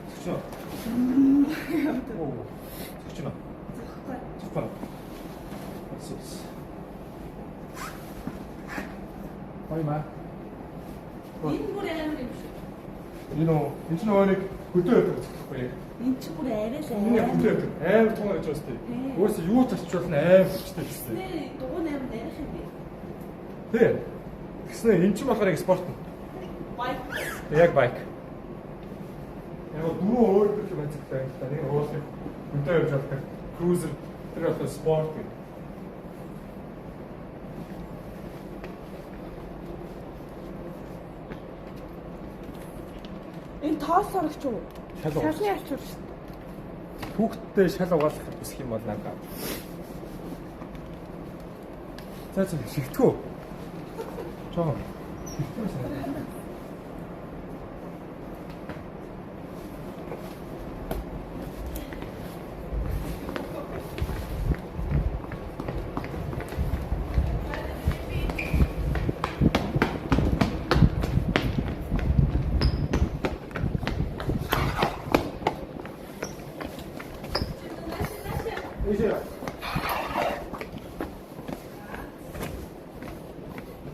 Зөвчнө. Зөвчнө. Зөвхөн. Асууж. Ойма. Энэ бүр амар юм шиг. Энэ ч нэг хөдөө явдаг гэхгүй. Энд чи бүр арайсаа. Энэ хөдөө явдаг. Амар тун гэж байна тест. Өөрөөсөө юу зарчвал нь амар хүчтэй гэсэн. Нэ дугуй амар арих юм би. Тэ. Гэснээр энэ ч болохоор яг спорт нь. Байк. Яг байк. Яг дөрөв өөр төрлийн байцаагтай байна л да. Нэг уулын өдөө явж байгаа cruiser тэр одоо sport гэх. Энэ тоос орогч юу? Шал угаалах. Шалны альчуур шүү дээ. Хүүхдтэй шал угаалах хүсэх юм бол надад. За шигтгэв. Жоо. Шигтгэв санаа.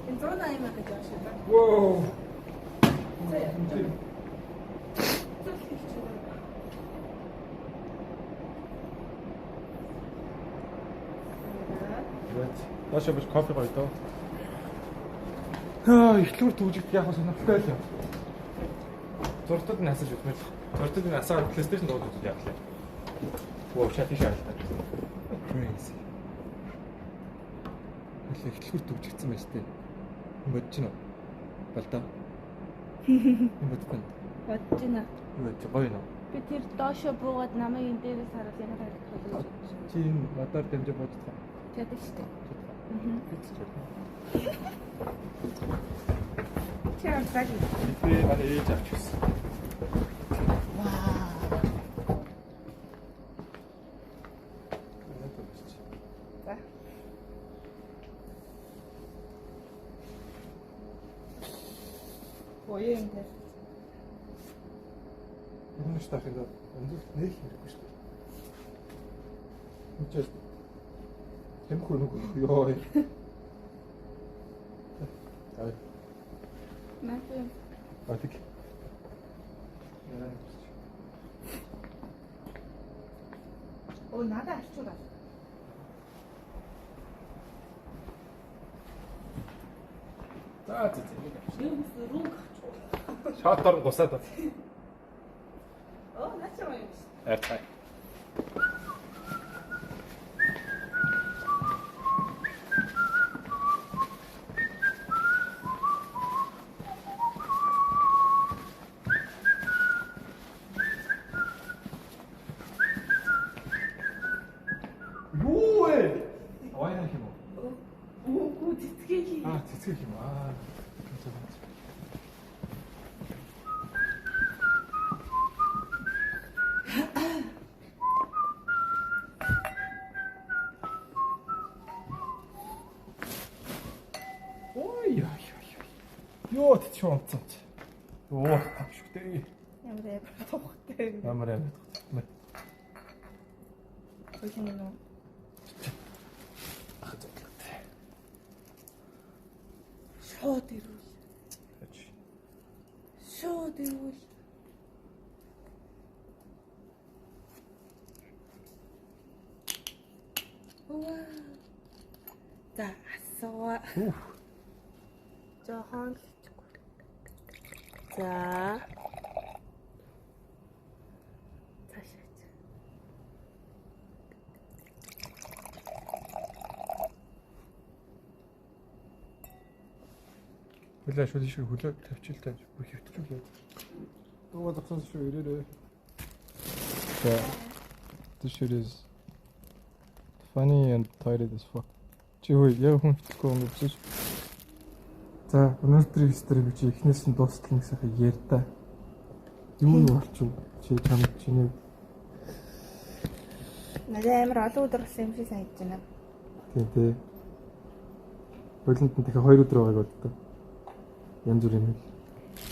Энэ 180 гэж байна шүү дээ. Wow. Нааша биш кофе гоё доо. Ихлүүр төгжигдэх яг сонирхолтой л юм. Зуртад нь асаж үзмэл. Зуртад нь асаа PlayStation дууд үзэж яаглаа. Wow, шатны шаалтаа. Crazy. Ихлүүр төгжигдсэн байж тээ. Бодож байна уу? Балдаа. Бодож байна. Бодож байна. Юу гоё нөө. Би тэр доошо буугаад намайг энэ дээрээс хараад ямар харагдах вэ? Чи энэ модоор дэмжиж боддог. Чаддаг шүү дээ. Чи амтаг. Би манай ээж авч ирсэн. За. Ой юм дээр. Энэ ч тахын доо өндөр нэг хэрэггүй шүү дээ. Үчээс хэмхүү нүг ёо. Аа. Наагүй. Батик. Оо надад альчуур. За. Юм рүү гачуу. Шаатар гусаад бат. Оо, начаа юм шиг. Артай. Юу вэ? Аваа юм уу? Үгүй цэцгээ хий. Цэцэг юм аа. Ой. Ёо тийч онцсон. Оо тавшигтэй. Ямар яа тухтай. Ямар яа. Үгүй юм уу? Шууд ирүүл. Шууд ирүүл. Уа. За асууа. Жохон хийчихгүй. За. Цаашаа. Хөлөө шүл шүү хөлөө тавьчихлаа. Бүх хөвтчихлээ. Дуугаа зогсон шүү ирээрээ. So this shit is funny and tired as fuck. Чи хөө яг хүн хэлэхгүй юм биш. За өнөөдрийн стрим чи эхнээс нь дуустал нэг сайхан ярьда. Юу болчих чи чамд чиний Надад амар олон өдөр болсон юм шиг санагдаж байна. тий. Болонд нь дахиад 2 өдөр байгааг болдог. Янз бүр юм.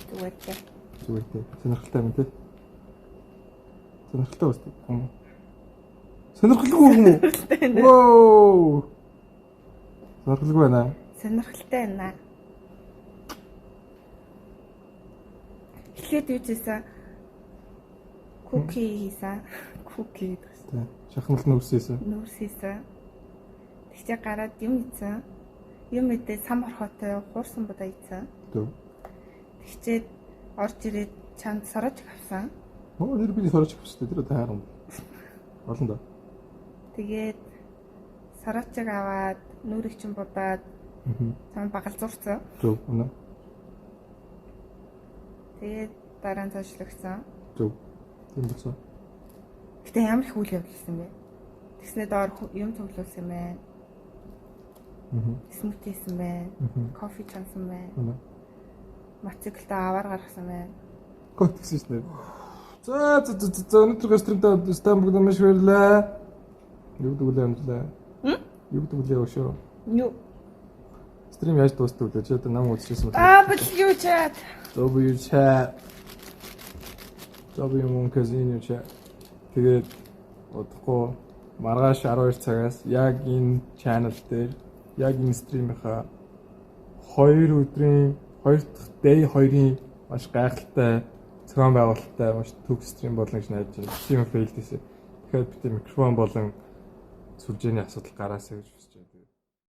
Зүгээр. Сонирхолтой юм тий. Сонирхолтой басна. Сонирхолгүй юм уу? Воо. Сонирхолгүй байна. Сонирхолтой байна. Эхлээд юу хийсэн? Куки хийсэн. Куки Тий. Шахмал нүүрсээсэн. нүүрсийсэн. Тэгчээ гараад юм ийсэн. Юм мэдээ сам орхотой хуурсан будаа ийсэн. Төв. Тэгчээд орж ирээд чанд сорож авсан. Оо нэр би сорч хэвчтэй тэр тайрам. Олон да. Тэгээд сарачиг аваад нүрийг чинь будаад цаанд багалзуурсан. Зөв үнэ. Тэгээд дараа нь цаашлагдсан. Зөв. Тийм болсон. Гэтэ ямар их үйл явдал хийсэн бэ? Тэгснээ доор юм цуглуулсан юм байна. Смути хийсэн байна. Кофе чансан байна. Мотоциклдээ аваар гаргасан байна. Гот гэсэн шүү дээ. За өнөөдөр стримдээ Стамбулд маш баярлалаа. Юу гэдэг үлээ амжлаа. Юу гэдэг үлээ өшөө. Юу? Стрим яаж дуустав вэ? Чи одоо нам үзчихсэн үү? W chat. W chat. W Moncasino chat. Тэгээд удахгүй маргааш 12 цагаас яг энэ channel дээр яг энэ стримийнхаа 2 өдрийн 2 дахь day 2-ын маш гайхалтай зохион байгуулалттай маш төв стрим болно гэж найдаж байна. Team failed гэсэн. Тэгэхээр бид микрофон болон сүлжээний асуудал гараасаа гэж хүсэж байна.